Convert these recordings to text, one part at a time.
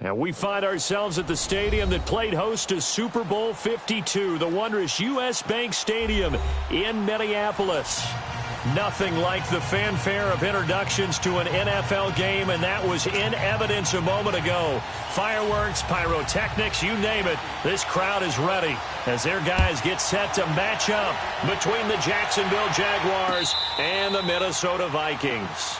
And we find ourselves at the stadium that played host to Super Bowl 52, the wondrous U.S. Bank Stadium in Minneapolis. Nothing like the fanfare of introductions to an NFL game, and that was in evidence a moment ago. Fireworks, pyrotechnics, you name it, this crowd is ready as their guys get set to match up between the Jacksonville Jaguars and the Minnesota Vikings.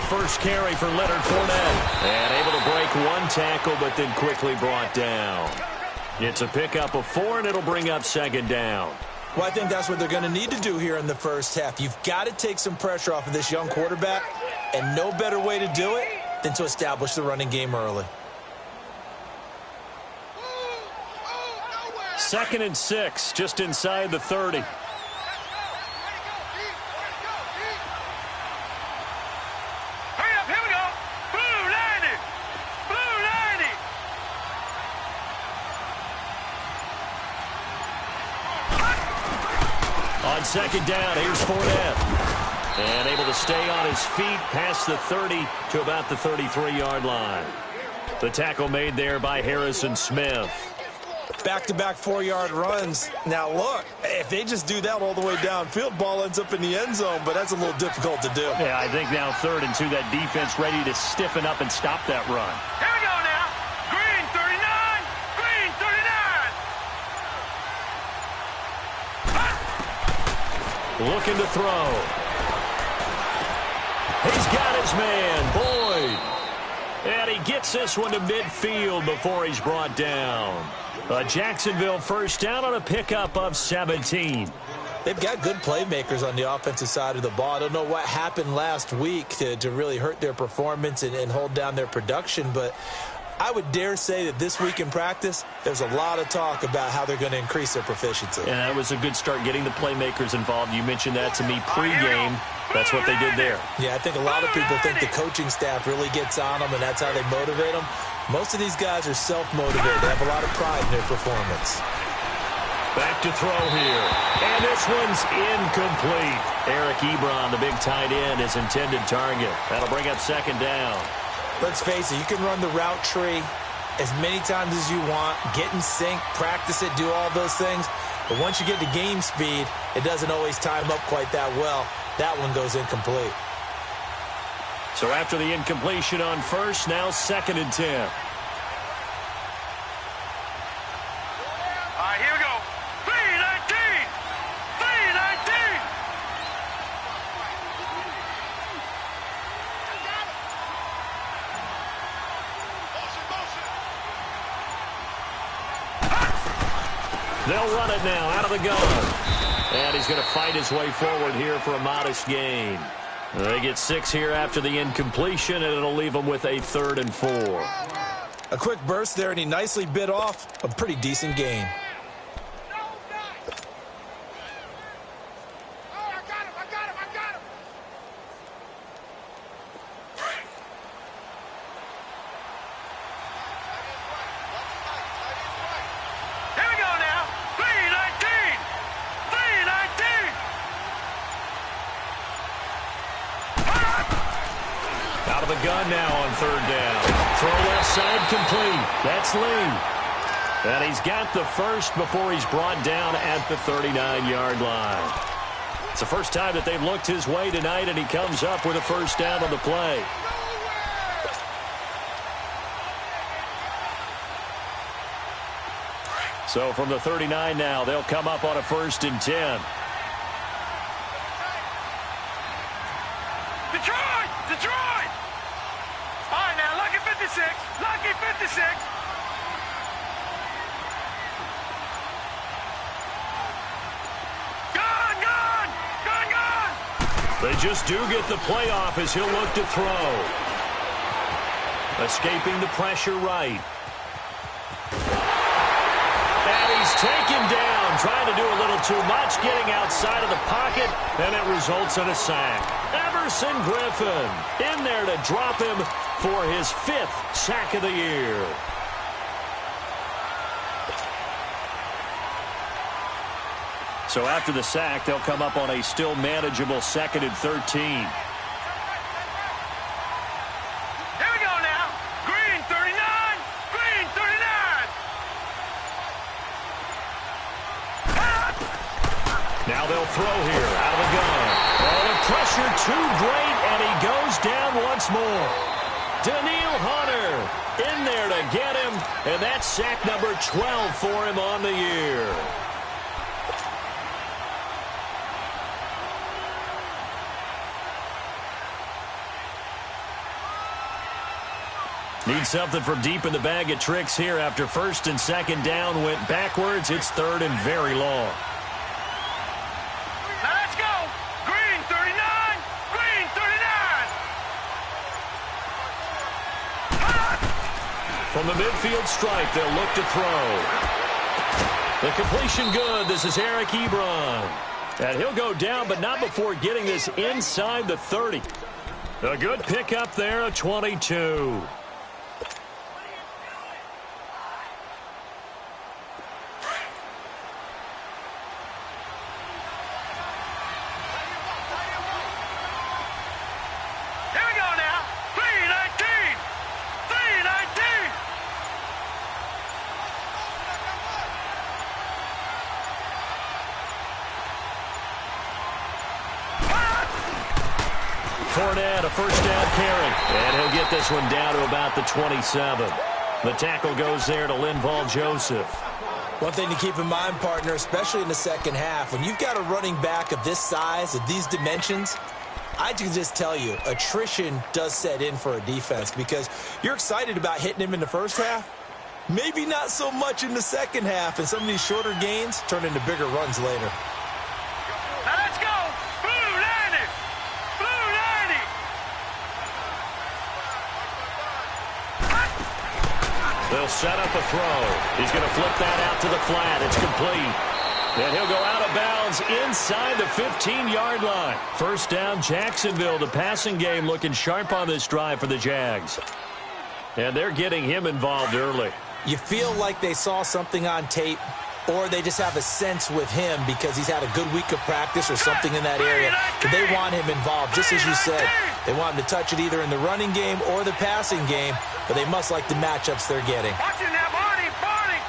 First carry for Leonard Fournette. And able to break one tackle, but then quickly brought down. It's a pickup of 4, and it'll bring up second down. Well, I think that's what they're going to need to do here in the first half. You've got to take some pressure off of this young quarterback, and no better way to do it than to establish the running game early. 2nd and 6, just inside the 30. On second down, here's Fournette. And able to stay on his feet past the 30 to about the 33-yard line. The tackle made there by Harrison Smith. Back-to-back 4-yard runs. Now, look, if they just do that all the way downfield, ball ends up in the end zone, but that's a little difficult to do. Yeah, I think now 3rd and 2, that defense ready to stiffen up and stop that run. Here we go now. Green 39. Green 39. Looking to throw. He's got his man, Boyd. And he gets this one to midfield before he's brought down. A Jacksonville first down on a pickup of 17. They've got good playmakers on the offensive side of the ball. I don't know what happened last week to really hurt their performance and hold down their production, but I would dare say that this week in practice, there's a lot of talk about how they're going to increase their proficiency. And that was a good start getting the playmakers involved. You mentioned that to me pregame. That's what they did there. Yeah, I think a lot of people think the coaching staff really gets on them, and that's how they motivate them. Most of these guys are self-motivated. They have a lot of pride in their performance. Back to throw here. And this one's incomplete. Eric Ebron, the big tight end, is intended target. That'll bring up second down. Let's face it, you can run the route tree as many times as you want, get in sync, practice it, do all those things. But once you get to game speed, it doesn't always time up quite that well. That one goes incomplete. So after the incompletion on first, now 2nd and 10. All right, here we go. 319. 319. They'll run it now out of the gun. And he's going to fight his way forward here for a modest gain. They get 6 here after the incompletion, and it'll leave them with a 3rd and 4. A quick burst there, and he nicely bit off a pretty decent gain. The gun now on 3rd down. Throw left side complete. That's Lee. And he's got the first before he's brought down at the 39-yard line. It's the first time that they've looked his way tonight, and he comes up with a first down on the play. So from the 39 now, they'll come up on a 1st and 10. Detroit! Detroit! All right, now, lucky 56. Lucky 56. They just do get the playoff as he'll look to throw. Escaping the pressure right. And he's taken down, trying to do a little too much, getting outside of the pocket, and it results in a sack. Everson Griffin in there to drop him for his 5th sack of the year. So after the sack, they'll come up on a still manageable 2nd and 13. Here we go now. Green 39. Green 39. Now they'll throw here out of the gun. Oh, the pressure too great, and he goes down once more. Daniil Hunter in there to get him, and that's sack number 12 for him on the year. Need something from deep in the bag of tricks here after 1st and 2nd down went backwards. It's 3rd and very long. Now let's go. Green 39. Green 39. From the midfield stripe, they'll look to throw. The completion good. This is Eric Ebron. And he'll go down, but not before getting this inside the 30. A good pickup there, a 22. Fournette, a 1st down carry. And he'll get this one down to about the 27. The tackle goes there to Linval Joseph. One thing to keep in mind, partner, especially in the 2nd half, when you've got a running back of this size, of these dimensions, I can just tell you, attrition does set in for a defense because you're excited about hitting him in the 1st half. Maybe not so much in the 2nd half, and some of these shorter gains turn into bigger runs later. Now let's go. Blue 90. Blue 90. They'll set up a throw. He's going to flip that out to the flat. It's complete. And he'll go out of bounds inside the 15-yard line. 1st down, Jacksonville. The passing game looking sharp on this drive for the Jags. And they're getting him involved early. You feel like they saw something on tape, or they just have a sense with him because he's had a good week of practice or something in that area. But they want him involved, just as you said. They want him to touch it either in the running game or the passing game, but they must like the matchups they're getting. Watch it now, Barney. Barney.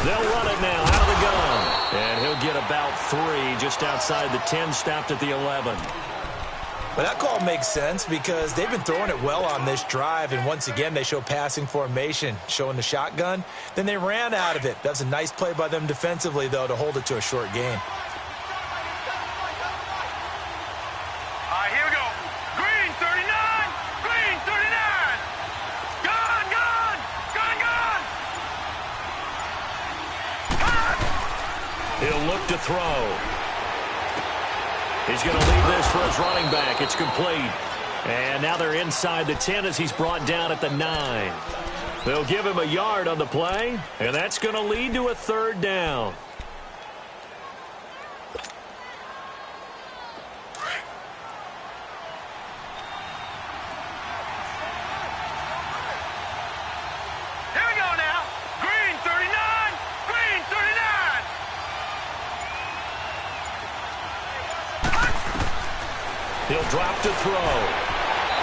They'll run it now out of the gun. And he'll get about 3 just outside the 10, stopped at the 11. But that call makes sense because they've been throwing it well on this drive, and once again they show passing formation, showing the shotgun. Then they ran out of it. That's a nice play by them defensively, though, to hold it to a short gain. All right, here we go. Green 39. Green 39. Gun, gun. Gun, gun. He'll look to throw. He's going to leave this for his running back. It's complete. And now they're inside the 10 as he's brought down at the 9. They'll give him a yard on the play, and that's going to lead to a 3rd down. Here we go now. Green 39. Green 39. He'll drop to throw.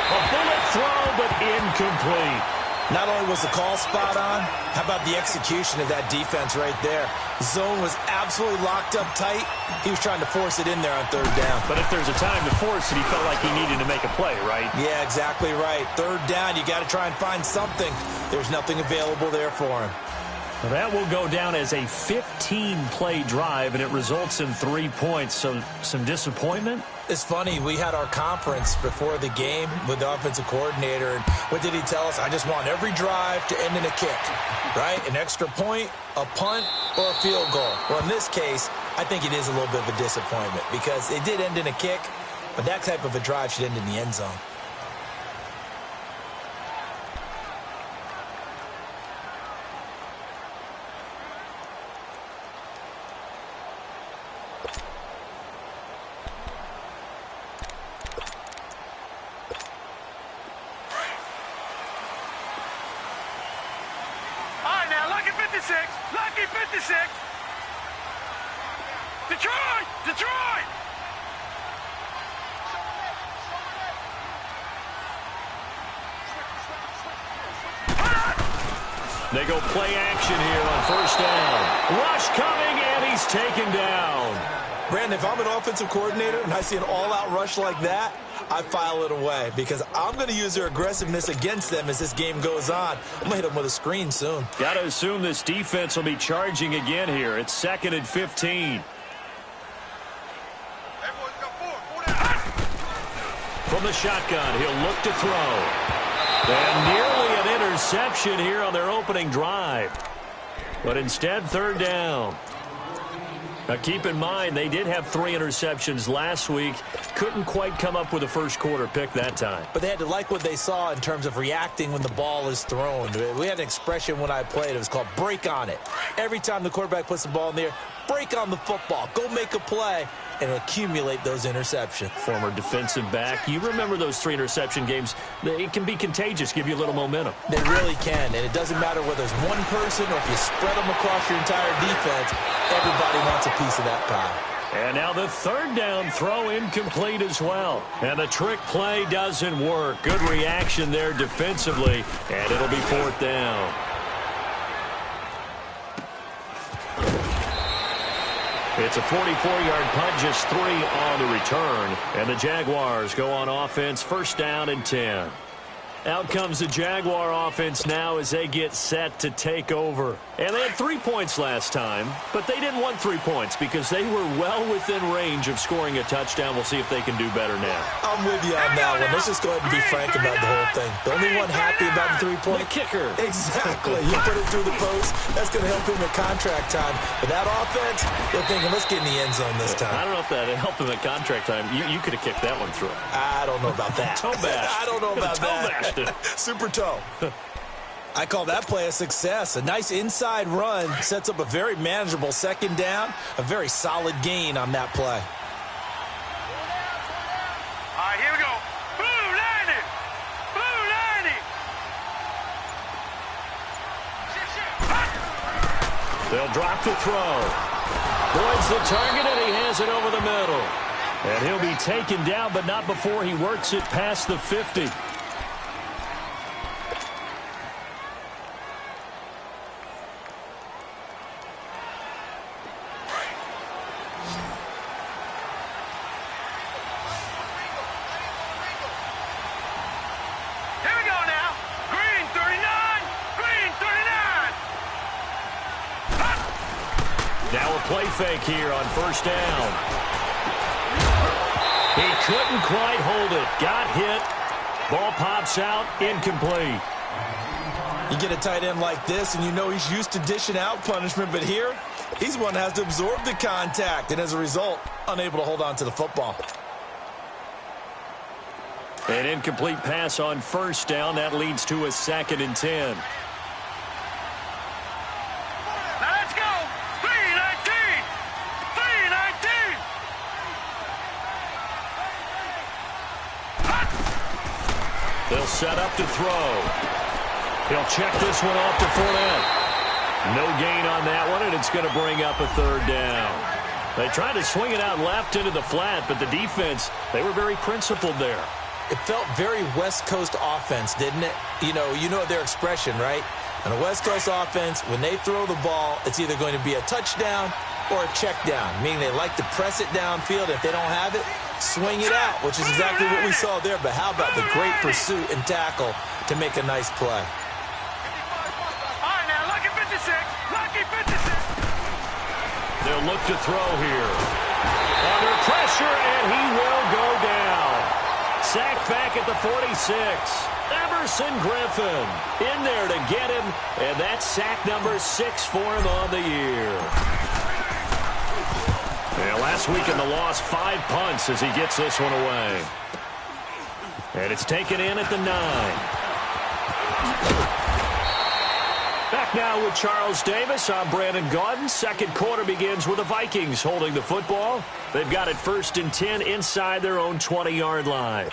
A bullet throw, but incomplete. Not only was the call spot on, how about the execution of that defense right there? Zone was absolutely locked up tight. He was trying to force it in there on 3rd down. But if there's a time to force it, he felt like he needed to make a play, right? Yeah, exactly right. 3rd down, you got to try and find something. There's nothing available there for him. Well, that will go down as a 15-play drive, and it results in 3 points. So some disappointment? It's funny, we had our conference before the game with the offensive coordinator, and what did he tell us? I just want every drive to end in a kick, right? An extra point, a punt, or a field goal. Well, in this case, I think it is a little bit of a disappointment because it did end in a kick, but that type of a drive should end in the end zone. Lucky 56. Detroit! Detroit! They go play action here on first down. Rush coming, and he's taken down. Brandon, if I'm an offensive coordinator and I see an all-out rush like that, I file it away because I'm going to use their aggressiveness against them as this game goes on. I'm going to hit them with a screen soon. Got to assume this defense will be charging again here. It's 2nd and 15. From the shotgun, he'll look to throw. And nearly an interception here on their opening drive. But instead, 3rd down. Now, keep in mind, they did have 3 interceptions last week. Couldn't quite come up with a first quarter pick that time. But they had to like what they saw in terms of reacting when the ball is thrown. We had an expression when I played. It was called break on it. Every time the quarterback puts the ball in the air, break on the football. Go make a play and accumulate those interceptions. Former defensive back. You remember those 3 interception games. It can be contagious, give you a little momentum. They really can, and it doesn't matter whether it's one person or if you spread them across your entire defense. Everybody wants a piece of that pie. And now the 3rd down throw incomplete as well. And the trick play doesn't work. Good reaction there defensively, and it'll be 4th down. It's a 44-yard punt, just 3 on the return. And the Jaguars go on offense, 1st down and 10. Out comes the Jaguar offense now as they get set to take over. And they had 3 points last time, but they didn't want 3 points because they were well within range of scoring a touchdown. We'll see if they can do better now. I'm with you on that one. Let's just go ahead and be frank about the whole thing. The only one happy about the 3-point? The kicker. Exactly. You put it through the post. That's going to help him at contract time. But that offense, they're thinking, let's get in the end zone this time. I don't know if that helped him at contract time. You could have kicked that one through. I don't know about that. Toe bash. I don't know about that. Super toe. I call that play a success. A nice inside run sets up a very manageable 2nd down. A very solid gain on that play. All right, here we go. Blue 90. Blue 90. They'll drop the throw. Boyd's the target, and he has it over the middle. And he'll be taken down, but not before he works it past the 50. Play fake here on 1st down. He couldn't quite hold it. Got hit. Ball pops out. Incomplete. You get a tight end like this, and you know he's used to dishing out punishment, but here, he's one that has to absorb the contact, and as a result, unable to hold on to the football. An incomplete pass on 1st down. That leads to a 2nd and 10. They'll set up to throw. He'll check this one off to Fournette. No gain on that one, and it's going to bring up a 3rd down. They tried to swing it out left into the flat, but the defense, they were very principled there. It felt very West Coast offense, didn't it? You know their expression, right? On a West Coast offense, when they throw the ball, it's either going to be a touchdown or a check down, meaning they like to press it downfield. If they don't have it, swing it out, which is exactly what we saw there. But how about the great pursuit and tackle to make a nice play? All right, now, lucky 56. Lucky 56. They'll look to throw here. Under pressure, and he will go down. Sacked back at the 46. Emerson Griffin in there to get him, and that's sack number 6 for him on the year. Yeah, last week in the loss, 5 punts as he gets this one away. And it's taken in at the 9. Back now with Charles Davis. I'm Brandon Gaudin. Second quarter begins with the Vikings holding the football. They've got it 1st and 10 inside their own 20-yard line.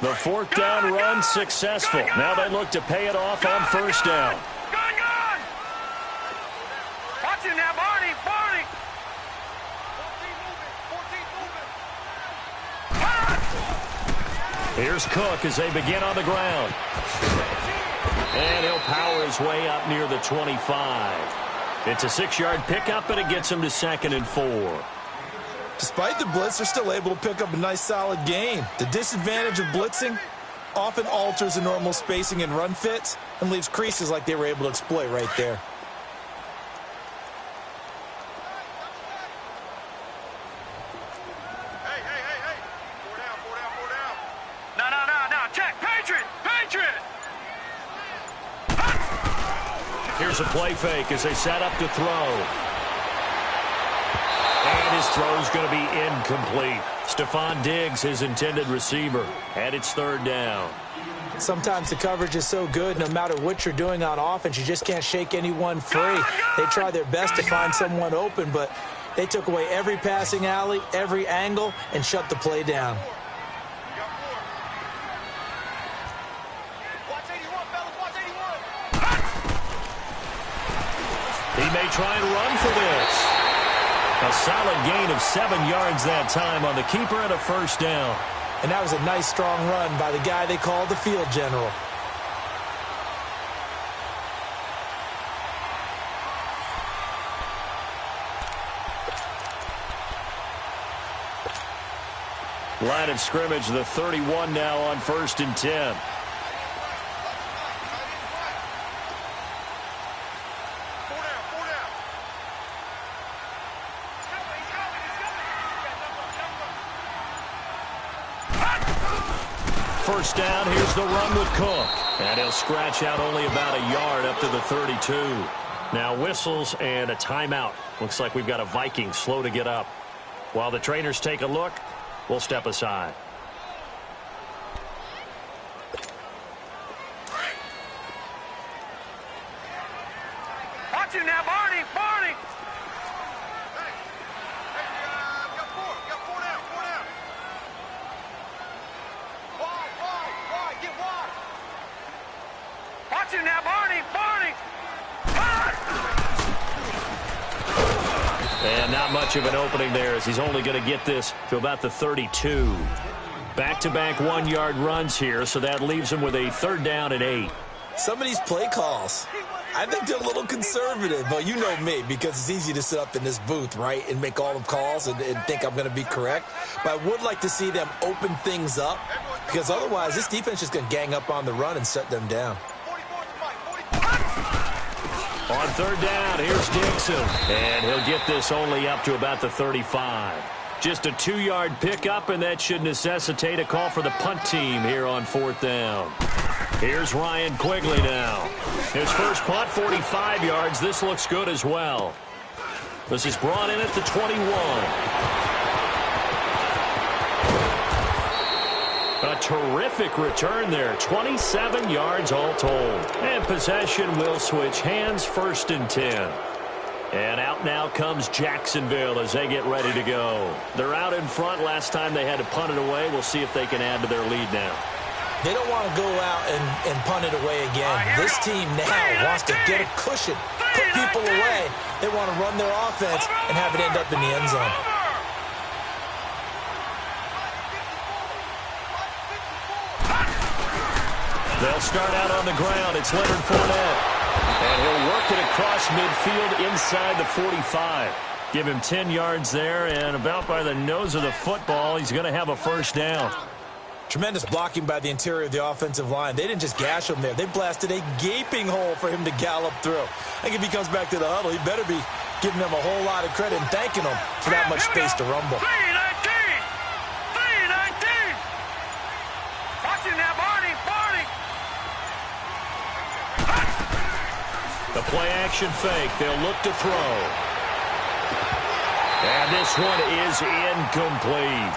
The 4th down run successful. Now they look to pay it off on 1st down. Gone! Watch him now, Barney! Here's Cook as they begin on the ground. And he'll power his way up near the 25. It's a 6-yard pickup, and it gets him to 2nd and 4. Despite the blitz, they're still able to pick up a nice, solid gain. The disadvantage of blitzing often alters the normal spacing and run fits and leaves creases like they were able to exploit right there. Hey. 4 down. No. Check. Patriot! Here's a play fake as they set up to throw. And his throw's going to be incomplete. Stephon Diggs, his intended receiver. And it's 3rd down. Sometimes the coverage is so good, no matter what you're doing on offense, you just can't shake anyone free. They try their best to find someone open, but they took away every passing alley, every angle, and shut the play down. He may try and run for this. A solid gain of 7 yards that time on the keeper and a 1st down. And that was a nice, strong run by the guy they call the field general. Line of scrimmage, the 31 now on 1st and 10. First down, here's the run with Cook. And he'll scratch out only about a yard up to the 32. Now whistles and a timeout. Looks like we've got a Viking slow to get up. While the trainers take a look, we'll step aside. Watch him now, Barney! Got 4 down. Wide, get wide. Watch him now, Barney! And not much of an opening there as he's only going to get this to about the 32. Back-to-back 1-yard runs here, so that leaves him with a 3rd down and 8. Some of these play calls, I think they're a little conservative, but you know me, because it's easy to sit up in this booth, right, and make all the calls and think I'm going to be correct. But I would like to see them open things up, because otherwise this defense is going to gang up on the run and shut them down. On 3rd down, here's Dixon. And he'll get this only up to about the 35. Just a 2-yard pickup, and that should necessitate a call for the punt team here on 4th down. Here's Ryan Quigley now. His first punt, 45 yards. This looks good as well. This is brought in at the 21. A terrific return there. 27 yards all told. And possession will switch hands, 1st and 10. And out now comes Jacksonville as they get ready to go. They're out in front. Last time they had to punt it away. We'll see if they can add to their lead now. They don't want to go out and punt it away again. This team now wants to get a cushion, put people away. They want to run their offense and have it end up in the end zone. They'll start out on the ground. It's Leonard Fournette. And he'll work it across midfield inside the 45. Give him 10 yards there, and about by the nose of the football, he's going to have a 1st down. Tremendous blocking by the interior of the offensive line. They didn't just gash him there. They blasted a gaping hole for him to gallop through. I think if he comes back to the huddle, he better be giving them a whole lot of credit and thanking them for that much space to rumble. The play-action fake. They'll look to throw. And this one is incomplete.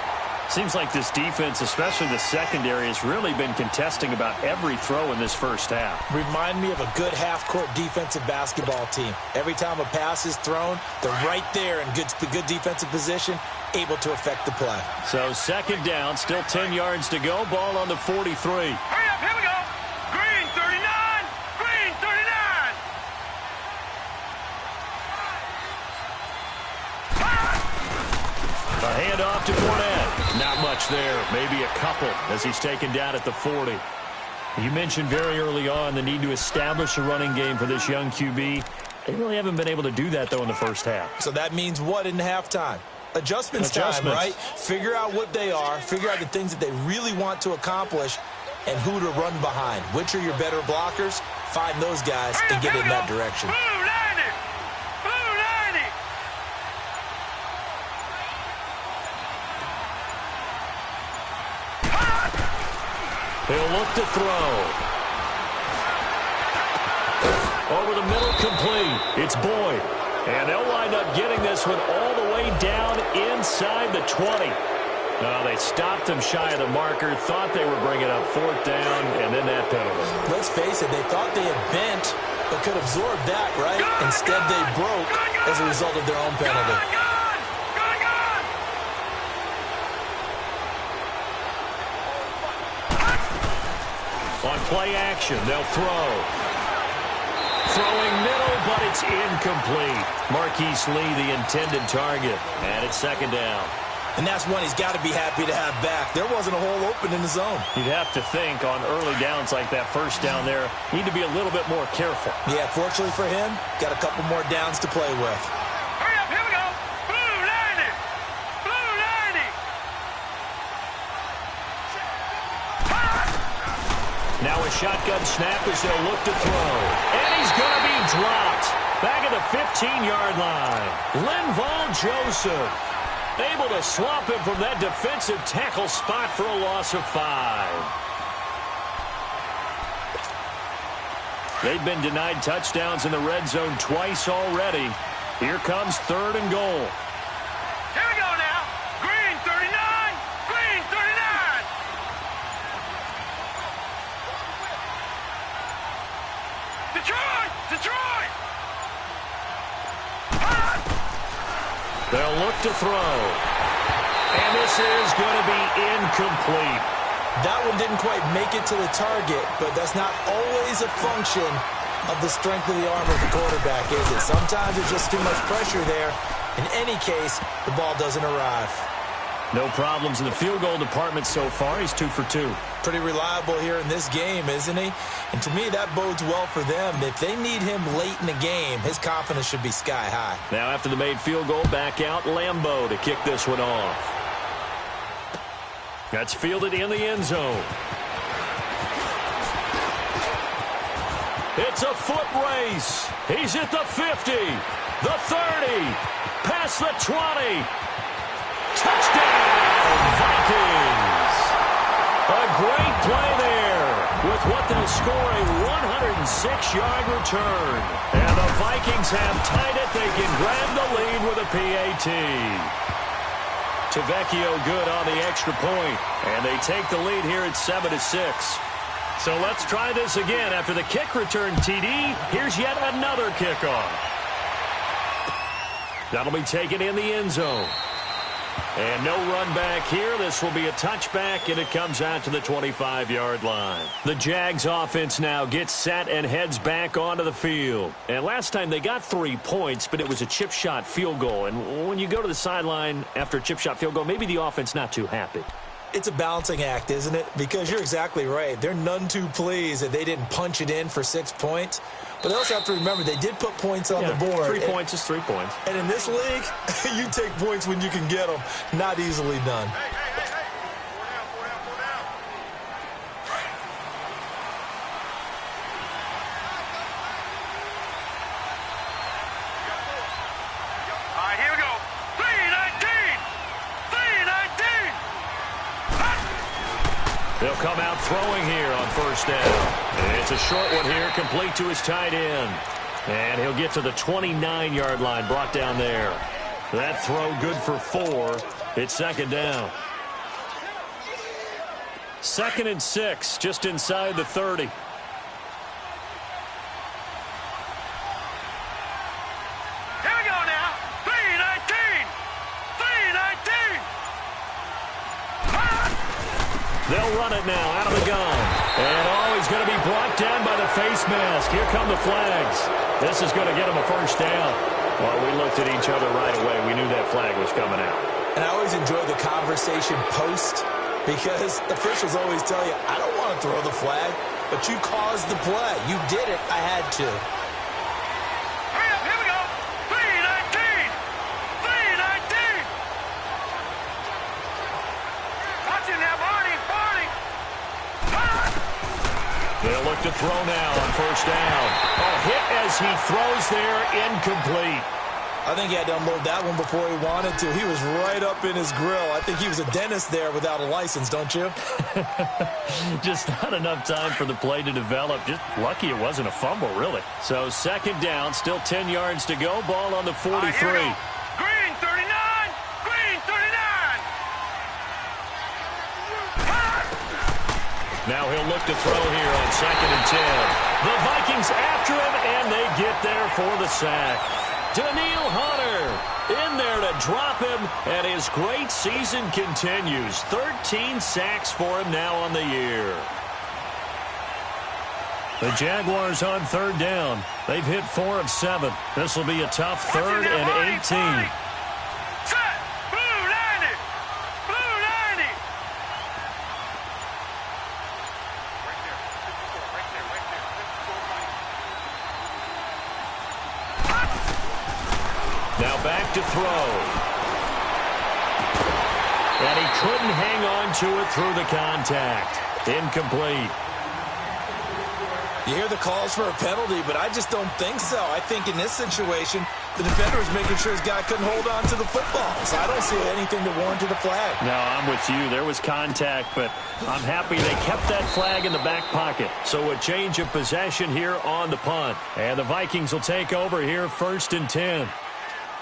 Seems like this defense, especially the secondary, has really been contesting about every throw in this first half. Remind me of a good half-court defensive basketball team. Every time a pass is thrown, they're right there in good defensive position, able to affect the play. So second down, still 10 yards to go. Ball on the 43. Hurry up, here we go. Green 39, green 39. A handoff to Fournette. Not much there. Maybe a couple as he's taken down at the 40. You mentioned very early on the need to establish a running game for this young QB. They really haven't been able to do that, though, in the first half. So that means what in halftime? Adjustments time, right? Figure out what they are. Figure out the things that they really want to accomplish and who to run behind. Which are your better blockers? Find those guys and get in that direction. Blue 90. Blue 90. He'll look to throw. Over the middle, complete. It's Boyd. And they'll wind up getting this one all the way down inside the 20. No, they stopped him shy of the marker, thought they were bringing up fourth down, and then that penalty. Let's face it, they thought they had bent, but could absorb that, right? Instead, they broke as a result of their own penalty. On play action, they'll throw. Throwing middle, but it's incomplete. Marquise Lee, the intended target. And it's second down. And that's one he's got to be happy to have back. There wasn't a hole open in the zone. You'd have to think on early downs like that first down there, need to be a little bit more careful. Yeah, fortunately for him, got a couple more downs to play with. Hurry up, here we go. Blue 90. Blue 90. Now a shotgun snap as they'll look to throw. And he's going to be dropped. Back at the 15-yard line. Linval Joseph able to swap him from that defensive tackle spot for a loss of 5. They've been denied touchdowns in the red zone twice already. Here comes third and goal. Here we go now. Green 39. Green 39. Detroit! Detroit! They'll look to throw. And this is going to be incomplete. That one didn't quite make it to the target, but that's not always a function of the strength of the arm of the quarterback, is it? Sometimes there's just too much pressure there. In any case, the ball doesn't arrive. No problems in the field goal department so far. He's 2 for 2. Pretty reliable here in this game, isn't he? And to me, that bodes well for them. If they need him late in the game, his confidence should be sky high. Now after the made field goal, back out Lambeau to kick this one off. That's fielded in the end zone. It's a foot race. He's at the 50, the 30, past the 20. Touchdown, Vikings! A great play there with what they'll score a 106-yard return. And the Vikings have tied it. They can grab the lead with a PAT. Tfgo good on the extra point, and they take the lead here at 7-6. So let's try this again. After the kick return TD, here's yet another kickoff. That'll be taken in the end zone. And no run back here. This will be a touchback, and it comes out to the 25-yard line. The Jags offense now gets set and heads back onto the field. And last time they got 3 points, but it was a chip shot field goal. And when you go to the sideline after a chip shot field goal, maybe the offense not too happy. It's a balancing act, isn't it? Because you're exactly right. They're none too pleased that they didn't punch it in for 6 points. But they also have to remember they did put points on the board. 3 points is 3 points. And in this league, you take points when you can get them. Not easily done. All right, here we go. 319. 319. They'll come out throwing here on first down. And it's a short one here, complete to his tight end. And he'll get to the 29-yard line, brought down there. That throw good for 4. It's second down. 2nd and 6, just inside the 30. They'll run it now out of the gun. And, he's going to be brought down by the face mask. Here come the flags. This is going to get him a first down. Well, we looked at each other right away. We knew that flag was coming out. And I always enjoy the conversation post because officials always tell you, I don't want to throw the flag, but you caused the play. You did it. I had to. Hurry up. Here we go. 3-19. 3-19. Watch it now, Barney. They'll look to throw now on first down. Hit as he throws there, incomplete. I think he had to unload that one before he wanted to. He was right up in his grill. I think he was a dentist there without a license, don't you? Just not enough time for the play to develop. Just lucky it wasn't a fumble, really. So second down, still 10 yards to go. Ball on the 43. Green 39. Green 39. Now he'll look to throw here on 2nd and 10. The Vikings after him, and they get there for the sack. Daniil Hunter in there to drop him, and his great season continues. 13 sacks for him now on the year. The Jaguars on third down. They've hit 4 of 7. This will be a tough 3rd and 18. Now back to throw. And he couldn't hang on to it through the contact. Incomplete. You hear the calls for a penalty, but I just don't think so. I think in this situation, the defender was making sure his guy couldn't hold on to the football. So I don't see anything to warrant the flag. No, I'm with you. There was contact, but I'm happy they kept that flag in the back pocket. So a change of possession here on the punt. And the Vikings will take over here 1st and 10.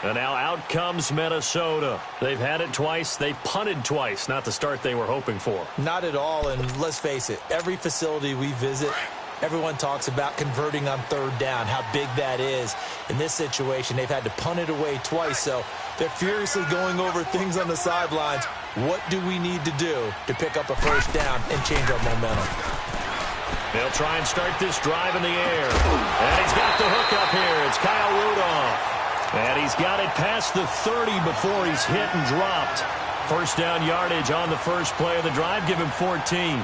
And now out comes Minnesota. They've had it twice. They've punted twice. Not the start they were hoping for. Not at all, and let's face it, every facility we visit, everyone talks about converting on 3rd down, how big that is. In this situation, they've had to punt it away twice, so they're furiously going over things on the sidelines. What do we need to do to pick up a first down and change our momentum? They'll try and start this drive in the air. And he's got the hook up here. It's Kyle Rudolph. And he's got it past the 30 before he's hit and dropped. First down yardage on the first play of the drive. Give him 14.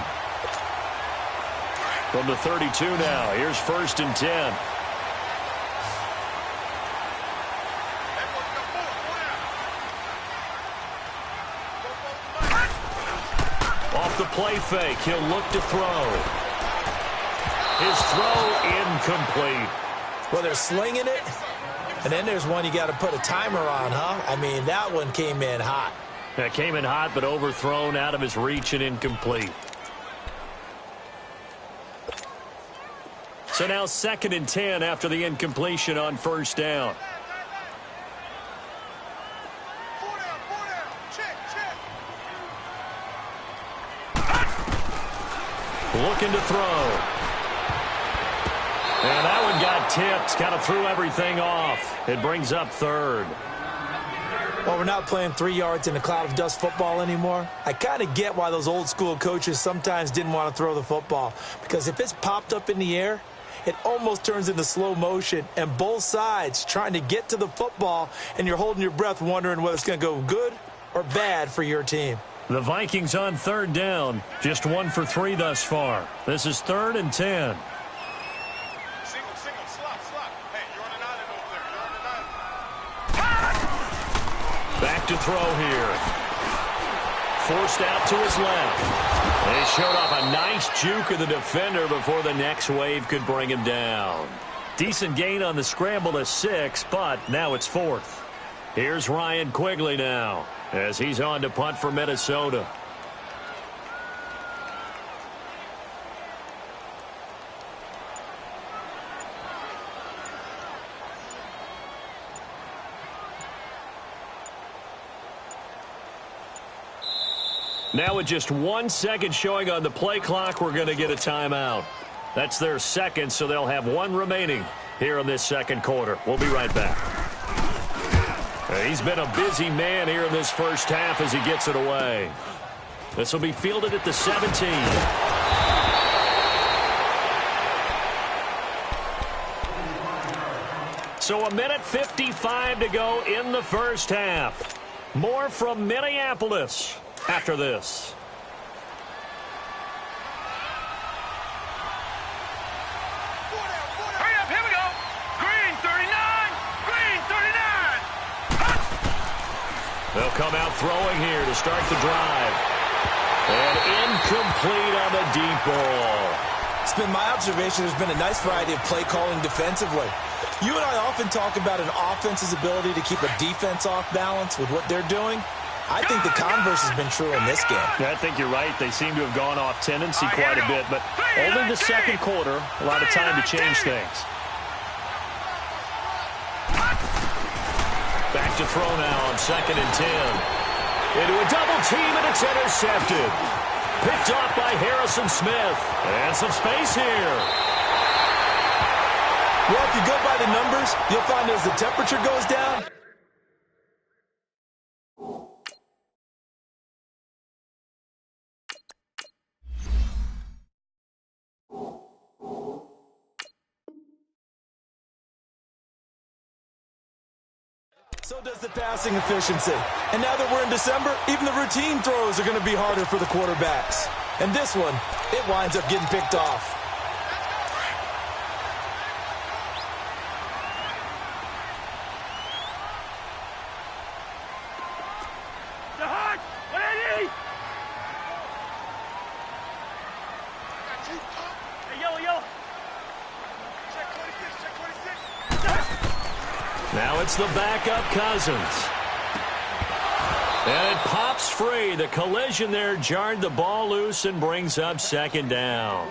From the 32 now. Here's 1st and 10. Off the play fake. He'll look to throw. His throw incomplete. Well, they're slinging it. And then there's one you got to put a timer on, huh? I mean, that one came in hot. That came in hot, but overthrown out of his reach and incomplete. So now 2nd and 10 after the incompletion on first down. Looking to throw. And that one got tipped. Kind of threw everything off. It brings up 3rd. Well, we're not playing 3 yards in a cloud of dust football anymore. I kind of get why those old school coaches sometimes didn't want to throw the football. Because if it's popped up in the air, it almost turns into slow motion. And both sides trying to get to the football, and you're holding your breath wondering whether it's going to go good or bad for your team. The Vikings on 3rd down. Just 1 for 3 thus far. This is 3rd and 10. Back to throw here. Forced out to his left. And he showed off a nice juke of the defender before the next wave could bring him down. Decent gain on the scramble to 6, but now it's 4th. Here's Ryan Quigley now as he's on to punt for Minnesota. Now with just 1 second showing on the play clock, we're going to get a timeout. That's their second, so they'll have 1 remaining here in this second quarter. We'll be right back. He's been a busy man here in this first half as he gets it away. This will be fielded at the 17. So 1:55 to go in the first half. More from Minneapolis after this. Hurry up, here we go. Green 39, green 39. They'll come out throwing here to start the drive. And incomplete on the deep ball. It's been my observation there's been a nice variety of play calling defensively. You and I often talk about an offense's ability to keep a defense off balance with what they're doing. I think the converse has been true in this game. Yeah, I think you're right. They seem to have gone off tendency quite a bit, but only the second quarter, a lot of time to change things. Back to throw now on 2nd and 10. Into a double team, and it's intercepted. Picked off by Harrison Smith. And some space here. Well, if you go by the numbers, you'll find as the temperature goes down, so does the passing efficiency. And now that we're in December, even the routine throws are going to be harder for the quarterbacks. And this one, it winds up getting picked off. Now it's the backup Cousins. And it pops free. The collision there jarred the ball loose and brings up 2nd down.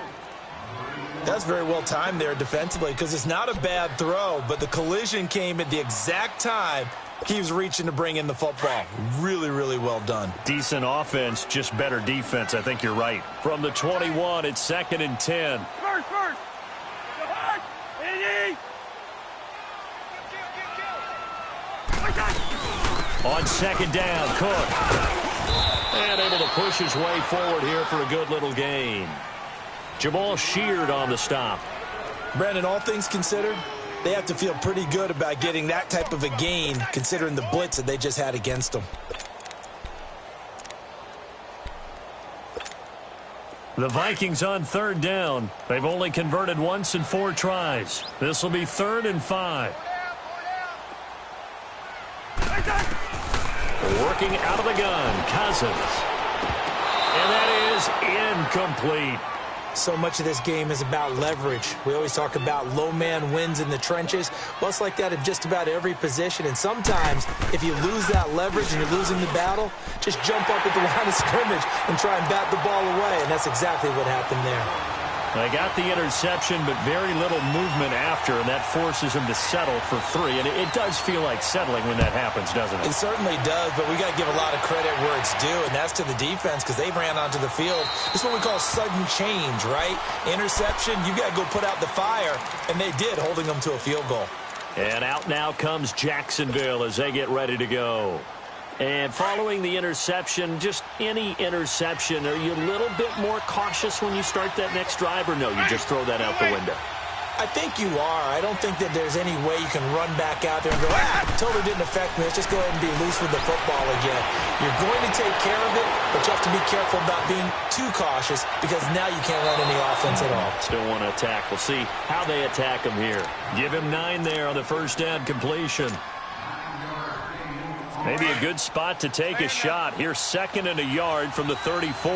That's very well timed there defensively because it's not a bad throw, but the collision came at the exact time he was reaching to bring in the football. Really, really well done. Decent offense, just better defense. I think you're right. From the 21, it's 2nd and 10. First. On 2nd down, Cook. And able to push his way forward here for a good little gain. Jamal Sheard on the stop. Brandon, all things considered, they have to feel pretty good about getting that type of a gain considering the blitz that they just had against them. The Vikings on 3rd down. They've only converted once in 4 tries. This will be 3rd and 5. Working out of the gun, Cousins. And that is incomplete. So much of this game is about leverage. We always talk about low man wins in the trenches. Well, it's like that in just about every position. And sometimes, if you lose that leverage and you're losing the battle, just jump up at the line of scrimmage and try and bat the ball away. And that's exactly what happened there. They got the interception, but very little movement after, and that forces them to settle for 3. And it does feel like settling when that happens, doesn't it? It certainly does, but we got to give a lot of credit where it's due, and that's to the defense because they ran onto the field. This is what we call sudden change, right? Interception, you got to go put out the fire, and they did, holding them to a field goal. And out now comes Jacksonville as they get ready to go. And following the interception, just any interception, are you a little bit more cautious when you start that next drive, or no, you just throw that out the window? I think you are. I don't think that there's any way you can run back out there and go, totally didn't affect me. Let's just go ahead and be loose with the football again. You're going to take care of it, but you have to be careful about being too cautious because now you can't run any offense at all. Still want to attack. We'll see how they attack him here. Give him 9 there on the first down completion. Maybe a good spot to take a shot. Here's 2nd and a yard from the 34.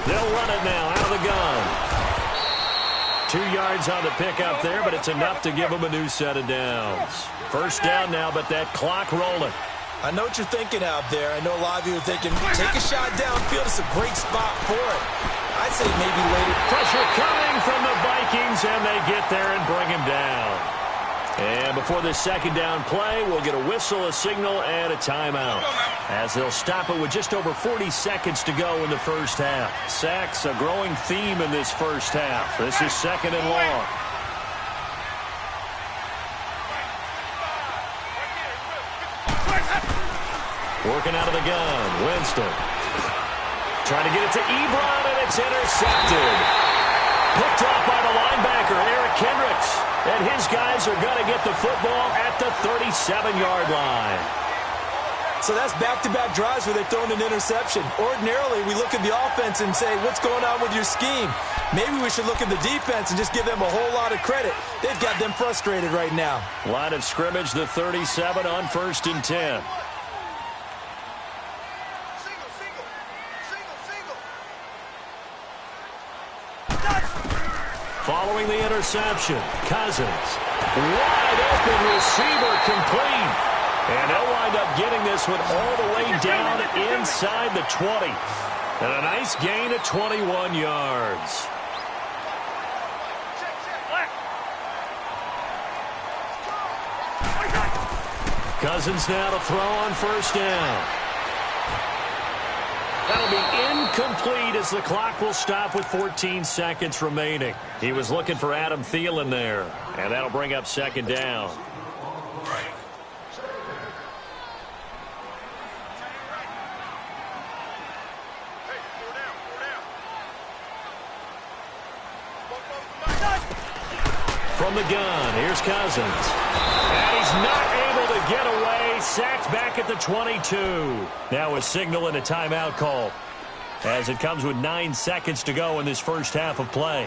They'll run it now out of the gun. 2 yards on the pickup there, but it's enough to give them a new set of downs. First down now, but that clock rolling. I know what you're thinking out there. I know a lot of you are thinking, take a shot downfield. It's a great spot for it. I'd say maybe later. Pressure coming from the Vikings, and they get there and bring him down. And before this second down play, we'll get a whistle, a signal, and a timeout, as they'll stop it with just over 40 seconds to go in the first half. Sacks, a growing theme in this first half. This is second and long. Working out of the gun, Winston. Trying to get it to Ebron, and it's intercepted. Picked up by the linebacker, Eric Kendricks. And his guys are going to get the football at the 37-yard line. So that's back-to-back drives where they've thrown an interception. Ordinarily, we look at the offense and say, what's going on with your scheme? Maybe we should look at the defense and just give them a whole lot of credit. They've got them frustrated right now. Line of scrimmage, the 37 on 1st and 10. Following the interception, Cousins. Wide open receiver complete. And they'll wind up getting this one all the way down inside the 20. And a nice gain of 21 yards. Cousins now to throw on 1st down. That'll be incomplete as the clock will stop with 14 seconds remaining. He was looking for Adam Thielen there, and that'll bring up 2nd down. From the gun, here's Cousins. And he's not able to get away. Sacked back at the 22. Now a signal and a timeout call, as it comes with 9 seconds to go in this first half of play.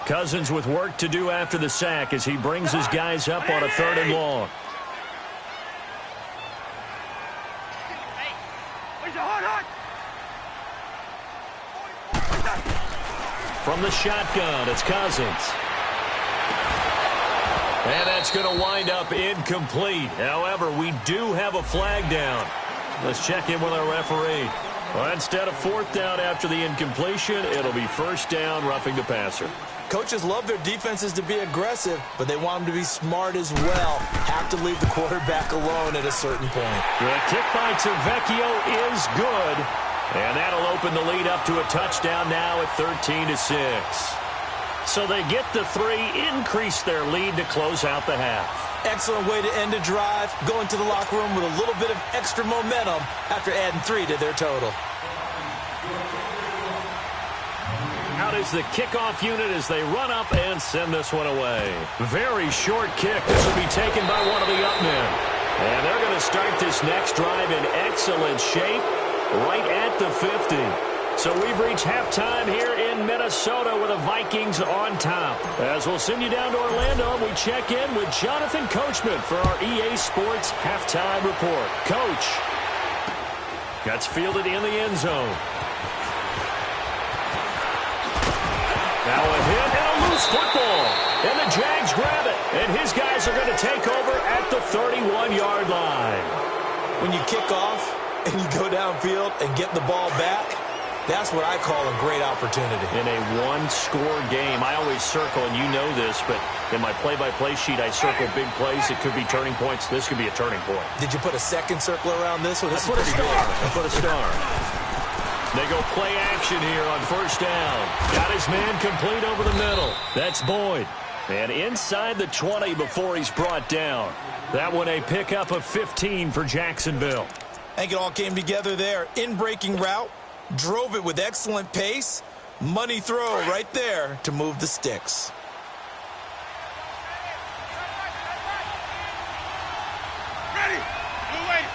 Cousins with work to do after the sack as he brings his guys up on a 3rd and long. From the shotgun, it's Cousins. And that's going to wind up incomplete. However, we do have a flag down. Let's check in with our referee. Well, instead of 4th down after the incompletion, it'll be 1st down, roughing the passer. Coaches love their defenses to be aggressive, but they want them to be smart as well. Have to leave the quarterback alone at a certain point. The kick by Tfgo is good. And that'll open the lead up to a touchdown now at 13-6. So they get the 3, increase their lead to close out the half. Excellent way to end a drive, going to the locker room with a little bit of extra momentum after adding 3 to their total. Out is the kickoff unit as they run up and send this one away. Very short kick. This will be taken by one of the up men. And they're going to start this next drive in excellent shape right at the 50. So we've reached halftime here in Minnesota with the Vikings on top. As we'll send you down to Orlando, we check in with Jonathan Coachman for our EA Sports Halftime Report. Coach, gets fielded in the end zone. Now a hit and a loose football. And the Jags grab it. And his guys are going to take over at the 31-yard line. When you kick off and you go downfield and get the ball back, that's what I call a great opportunity. In a one-score game, I always circle, and you know this, but in my play-by-play sheet, I circle big plays. It could be turning points. This could be a turning point. Did you put a second circle around this one? I put a star. I put a star. They go play action here on 1st down. Got his man complete over the middle. That's Boyd. And inside the 20 before he's brought down. That one a pickup of 15 for Jacksonville. I think it all came together there. In-breaking route. Drove it with excellent pace. Money throw right there to move the sticks. Ready. Blue wait.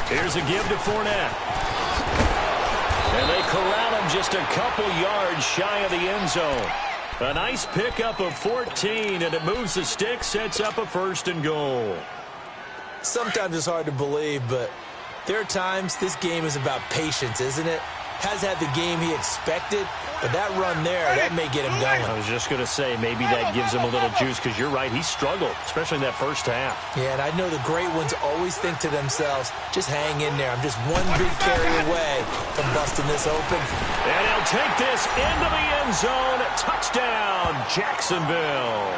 Here's a give to Fournette. And they corral him just a couple yards shy of the end zone. A nice pickup of 14, and it moves the sticks, sets up a 1st and goal. Sometimes it's hard to believe, but there are times this game is about patience, isn't it? has had the game he expected, but that run there, that may get him going. I was just going to say, maybe that gives him a little juice, because you're right, he struggled, especially in that first half. Yeah, and I know the great ones always think to themselves, just hang in there. I'm just one big carry away from busting this open. And he'll take this into the end zone. Touchdown, Jacksonville.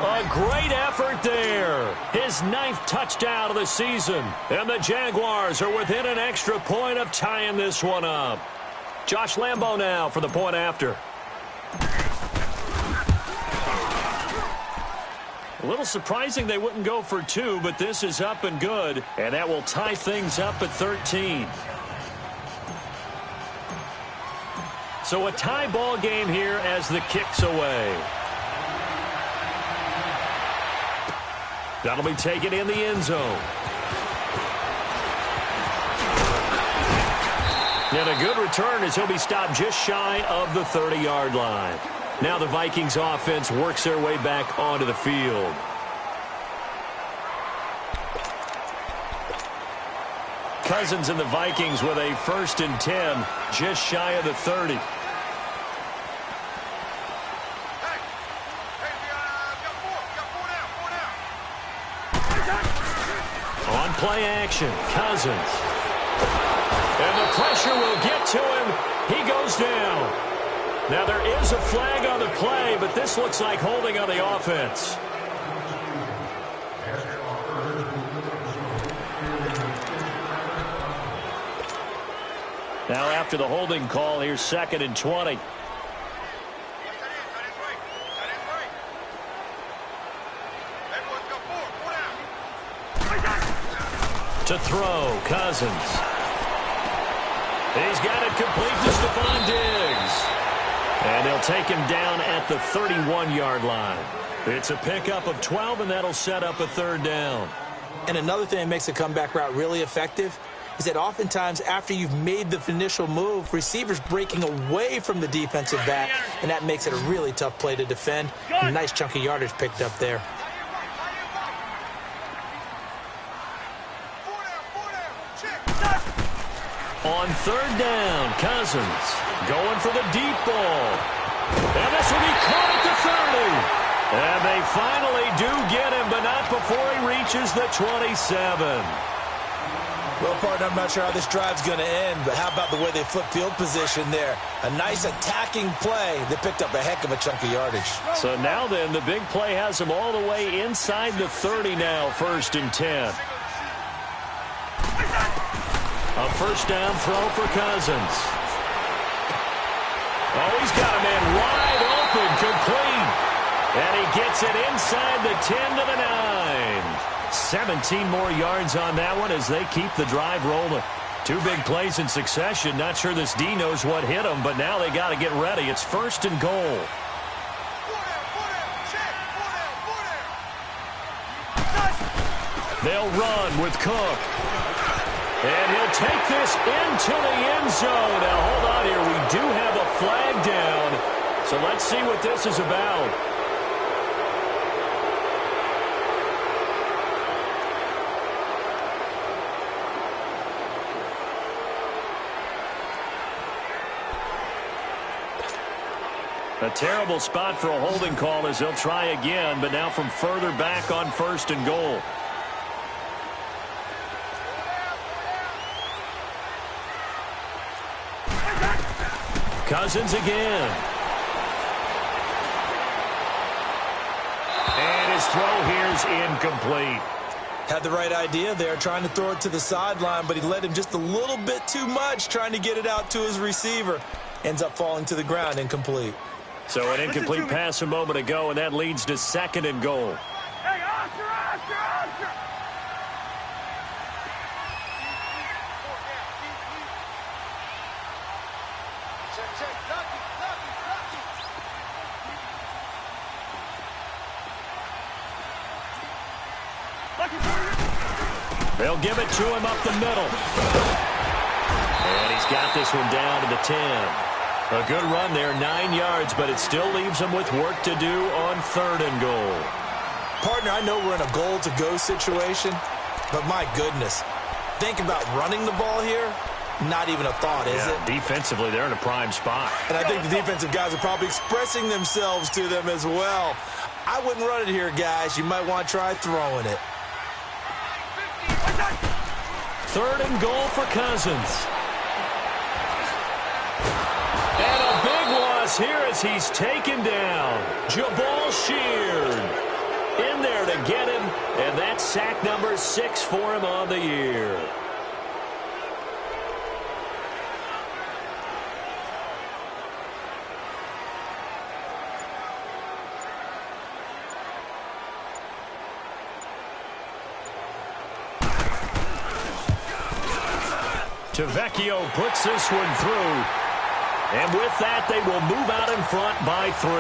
A great effort there. His 9th touchdown of the season. And the Jaguars are within an extra point of tying this one up. Josh Lambo now for the point after. A little surprising they wouldn't go for 2, but this is up and good. And that will tie things up at 13. So a tie ball game here as the kick's away. That'll be taken in the end zone. And a good return as he'll be stopped just shy of the 30-yard line. Now the Vikings offense works their way back onto the field. Cousins and the Vikings with a 1st and 10, just shy of the 30. On play action, Cousins. And the pressure will get to him. He goes down. Now there is a flag on the play, but this looks like holding on the offense. Now after the holding call, here's 2nd and 20. To throw, Cousins. He's got it complete to Stephon Diggs. And they'll take him down at the 31-yard line. It's a pickup of 12, and that'll set up a 3rd down. And another thing that makes a comeback route really effective is that oftentimes after you've made the initial move, receivers breaking away from the defensive back, and that makes it a really tough play to defend. A nice chunk of yardage picked up there. On 3rd down, Cousins going for the deep ball. And this will be caught at the 30. And they finally do get him, but not before he reaches the 27. Well, partner, I'm not sure how this drive's going to end, but how about the way they flip field position there? A nice attacking play that picked up a heck of a chunk of yardage. So now then, the big play has him all the way inside the 30 now, 1st and 10. A 1st down throw for Cousins. Oh, he's got a man wide open, complete. And he gets it inside the 10 to the 9. 17 more yards on that one as they keep the drive rolling. 2 big plays in succession. Not sure this D knows what hit him, but now they got to get ready. It's 1st and goal. They'll run with Cook. And he'll take this into the end zone. Now, hold on here. We do have a flag down. So let's see what this is about. A terrible spot for a holding call as they'll try again, but now from further back on 1st and goal. Cousins again. And his throw here's incomplete. Had the right idea there, trying to throw it to the sideline, but he led him just a little bit too much, trying to get it out to his receiver. Ends up falling to the ground, incomplete. So an incomplete pass a moment ago, and that leads to 2nd and goal. Hey, Oscar! They'll give it to him up the middle. And he's got this one down to the 10. A good run there, 9 yards, but it still leaves him with work to do on 3rd and goal. Partner, I know we're in a goal-to-go situation, but my goodness, think about running the ball here. Not even a thought, is it? Defensively, they're in a prime spot. And I think the defensive guys are probably expressing themselves to them as well. I wouldn't run it here, guys. You might want to try throwing it. 3rd and goal for Cousins. And a big loss here as he's taken down. Jabal Sheard in there to get him, and that's sack number 6 for him on the year. Tfgo puts this one through. And with that, they will move out in front by 3.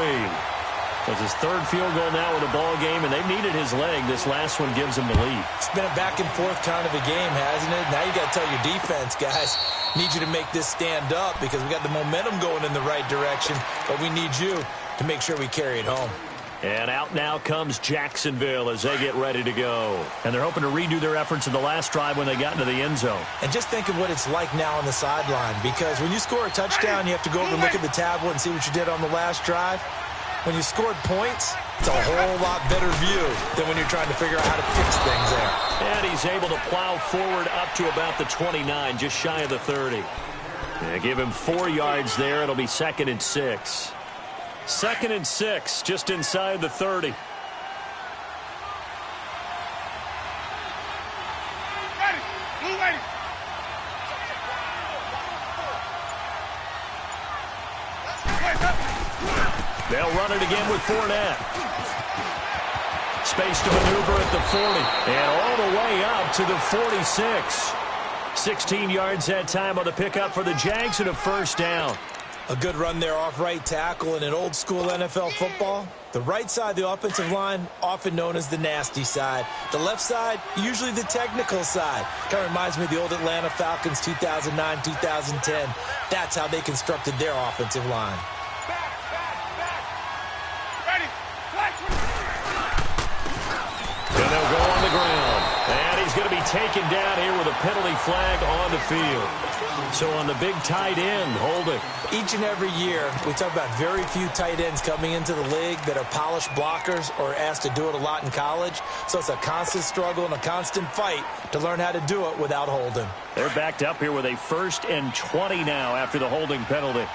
That's his 3rd field goal now in the ball game, and they've needed his leg. This last one gives them the lead. It's been a back-and-forth kind of a game, hasn't it? Now you got to tell your defense, guys, need you to make this stand up because we got the momentum going in the right direction, but we need you to make sure we carry it home. And out now comes Jacksonville as they get ready to go. And they're hoping to redo their efforts in the last drive when they got into the end zone. And just think of what it's like now on the sideline, because when you score a touchdown, you have to go over and look at the tablet and see what you did on the last drive. When you scored points, it's a whole lot better view than when you're trying to figure out how to fix things there. And he's able to plow forward up to about the 29, just shy of the 30. Yeah, give him 4 yards there. It'll be 2nd and 6. 2nd and 6, just inside the 30. They'll run it again with Fournette. Space to maneuver at the 40. And all the way up to the 46. 16 yards that time on the pickup for the Jags and a 1st down. A good run there off right tackle in an old-school NFL football. The right side of the offensive line, often known as the nasty side. The left side, usually the technical side. Kind of reminds me of the old Atlanta Falcons 2009, 2010. That's how they constructed their offensive line. And they'll go on the ground. And he's going to be taken down here with a penalty flag on the field. So on the big tight end, holding. Each and every year, we talk about very few tight ends coming into the league that are polished blockers or asked to do it a lot in college. So it's a constant struggle and a constant fight to learn how to do it without holding. They're backed up here with a 1st and 20 now after the holding penalty.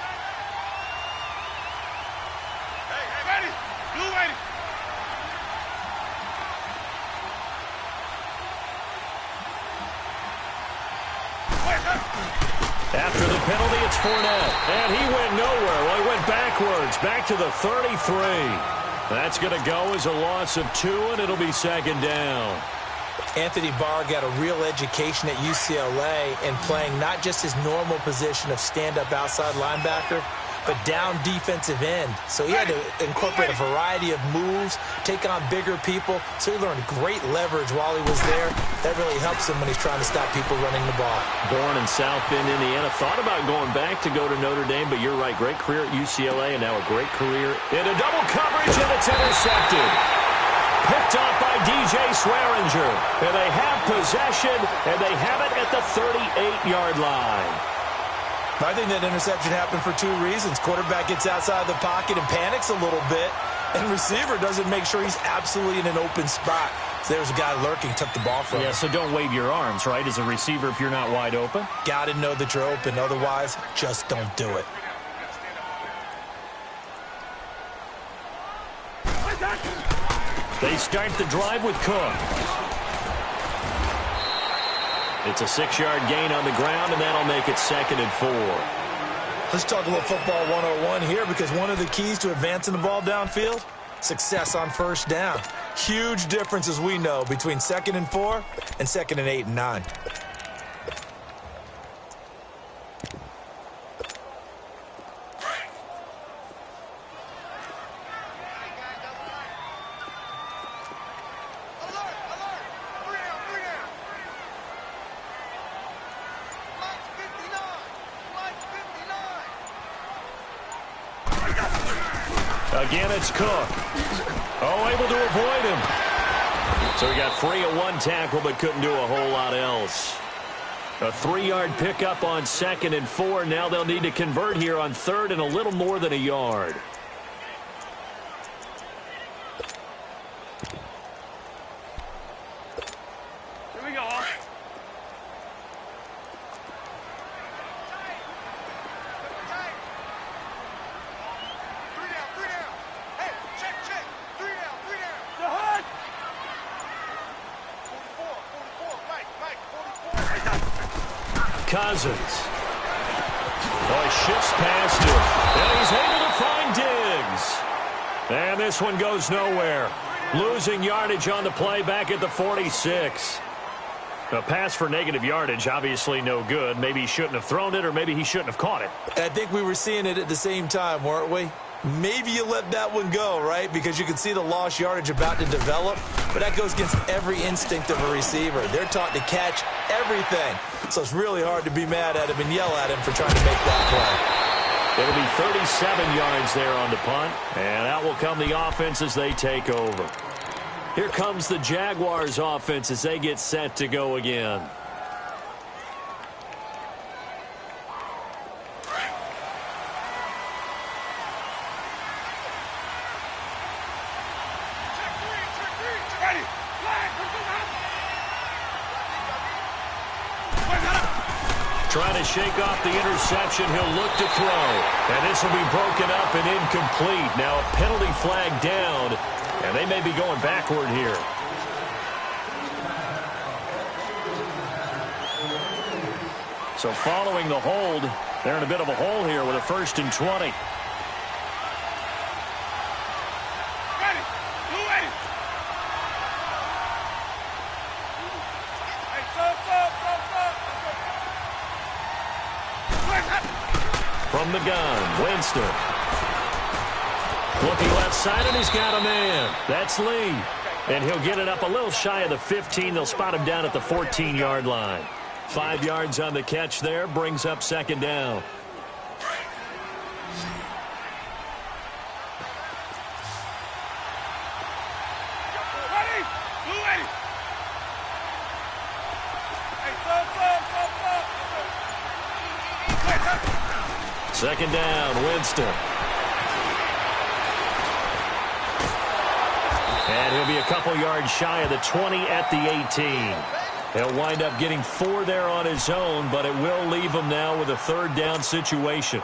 After the penalty, it's Fournette. And he went nowhere. Well, he went backwards, back to the 33. That's going to go as a loss of 2, and it'll be 2nd down. Anthony Barr got a real education at UCLA in playing not just his normal position of stand-up outside linebacker, but down defensive end. So he had to incorporate a variety of moves, take on bigger people. So he learned great leverage while he was there. That really helps him when he's trying to stop people running the ball. Born in South Bend, Indiana. Thought about going back to go to Notre Dame, but you're right. Great career at UCLA and now a great career in a double coverage, and it's intercepted. Picked off by DJ Swearinger. And they have possession, and they have it at the 38-yard line. I think that interception happened for 2 reasons. Quarterback gets outside the pocket and panics a little bit, and receiver doesn't make sure he's absolutely in an open spot. So there's a guy lurking, took the ball from him. Yeah, so don't wave your arms, right, as a receiver if you're not wide open. Got to know that you're open. Otherwise, just don't do it. They start the drive with Cook. It's a 6-yard gain on the ground, and that'll make it 2nd and 4. Let's talk a little football 101 here, because one of the keys to advancing the ball downfield, success on 1st down. Huge difference, as we know, between 2nd and 4 and 2nd and 8 and 9. Again, it's Cook. Oh, able to avoid him. So he got free of 1 tackle, but couldn't do a whole lot else. A 3-yard pickup on 2nd and 4. Now they'll need to convert here on 3rd and a little more than a yard. Here we go. Cousins. Boy, shifts past him. And he's able to find Diggs. And this one goes nowhere. Losing yardage on the play back at the 46. A pass for negative yardage, obviously no good. Maybe he shouldn't have thrown it, or maybe he shouldn't have caught it. I think we were seeing it at the same time, weren't we? Maybe you let that one go, right? Because you can see the lost yardage about to develop. But that goes against every instinct of a receiver. They're taught to catch everything. So it's really hard to be mad at him and yell at him for trying to make that play. It'll be 37 yards there on the punt. And out will come the offense as they take over. Here comes the Jaguars offense as they get set to go again. Trying to shake off the interception. He'll look to throw. And this will be broken up and incomplete. Now a penalty flag down. And they may be going backward here. So following the hold, they're in a bit of a hole here with a 1st and 20. From the gun, Winston. Looking left side, and he's got a man. That's Lee. And he'll get it up a little shy of the 15. They'll spot him down at the 14-yard line. 5 yards on the catch there, brings up 2nd down. Second down, Winston. And he'll be a couple yards shy of the 20 at the 18. He'll wind up getting 4 there on his own, but it will leave him now with a 3rd down situation.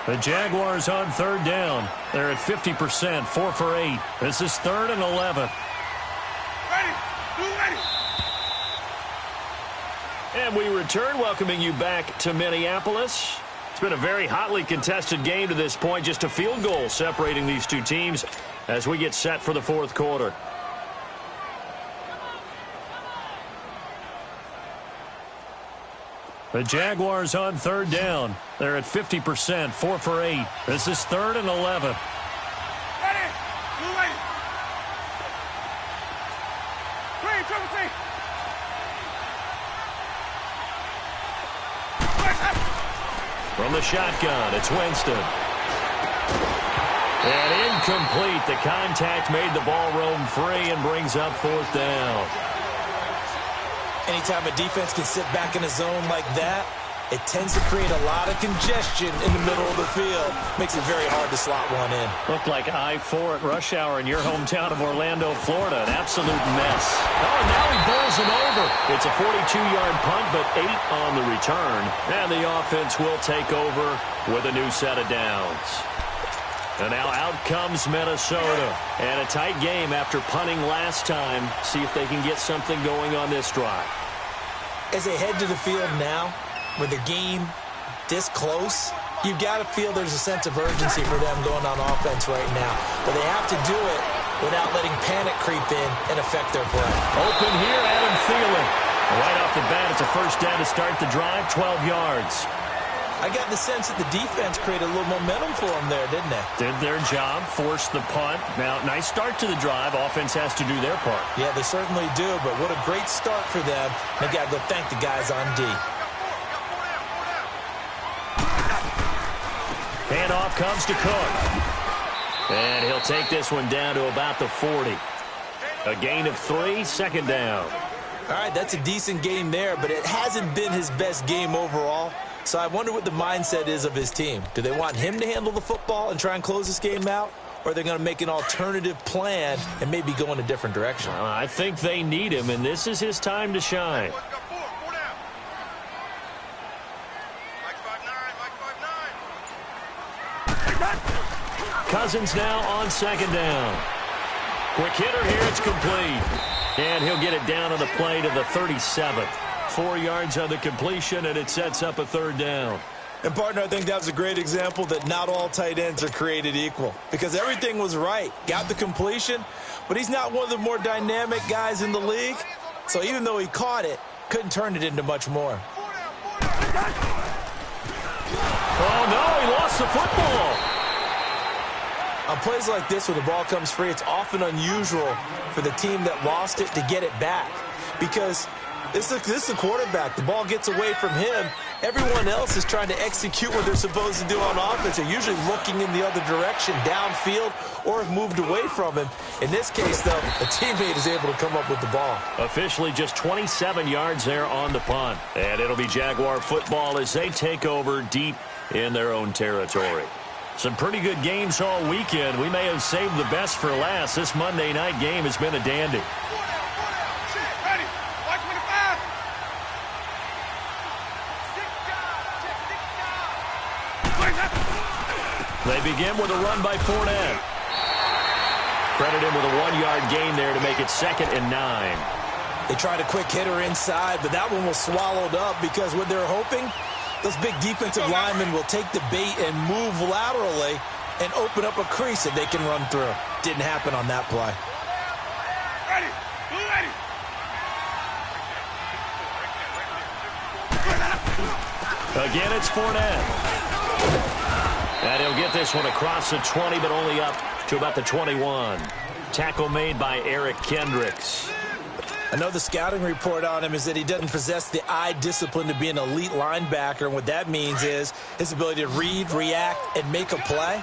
The Jaguars on 3rd down. They're at 50%, 4 for 8. This is 3rd and 11. And we return, welcoming you back to Minneapolis. It's been a very hotly contested game to this point. Just a field goal separating these two teams as we get set for the 4th quarter. The Jaguars on 3rd down. They're at 50%, 4 for 8. This is 3rd and 11. From the shotgun, it's Winston. And incomplete. The contact made the ball roam free and brings up 4th down. Anytime a defense can sit back in a zone like that, it tends to create a lot of congestion in the middle of the field. Makes it very hard to slot one in. Looked like I-4 at rush hour in your hometown of Orlando, Florida. An absolute mess. Oh, and now he bowls him over. It's a 42-yard punt, but 8 on the return. And the offense will take over with a new set of downs. And now out comes Minnesota. And a tight game after punting last time. See if they can get something going on this drive. As they head to the field now, with the game this close, you've got to feel there's a sense of urgency for them going on offense right now. But they have to do it without letting panic creep in and affect their play. Open here, Adam Thielen. Right off the bat, it's a 1st down to start the drive, 12 yards. I got the sense that the defense created a little momentum for them there, didn't they? Did their job, forced the punt. Now, nice start to the drive. Offense has to do their part. Yeah, they certainly do, but what a great start for them. They've got to go thank the guys on D. Handoff comes to Cook. And he'll take this one down to about the 40. A gain of 3, second down. All right, that's a decent game there, but it hasn't been his best game overall. So I wonder what the mindset is of his team. Do they want him to handle the football and try and close this game out? Or are they going to make an alternative plan and maybe go in a different direction? I think they need him, and this is his time to shine. Cousins now on second down. Quick hitter here, it's complete. And he'll get it down on the play to the 37th. 4 yards on the completion, and it sets up a third down. And, partner, I think that was a great example that not all tight ends are created equal. Because everything was right. Got the completion, but he's not one of the more dynamic guys in the league. So even though he caught it, couldn't turn it into much more. Oh, no, he lost the football. On plays like this where the ball comes free, it's often unusual for the team that lost it to get it back. Because this is the quarterback. The ball gets away from him. Everyone else is trying to execute what they're supposed to do on offense. They're usually looking in the other direction, downfield, or have moved away from him. In this case, though, a teammate is able to come up with the ball. Officially just 27 yards there on the punt. And it'll be Jaguar football as they take over deep in their own territory. Some pretty good games all weekend. We may have saved the best for last. This Monday night game has been a dandy. They begin with a run by Fournette. Credit him with a 1-yard gain there to make it 2nd and 9. They tried a quick hitter inside, but that one was swallowed up because what they're hoping, those big defensive linemen will take the bait and move laterally and open up a crease that they can run through. Didn't happen on that play. Ready. Again, it's Fournette. And he'll get this one across the 20, but only up to about the 21. Tackle made by Eric Kendricks. I know the scouting report on him is that he doesn't possess the eye discipline to be an elite linebacker. And what that means is his ability to read, react, and make a play.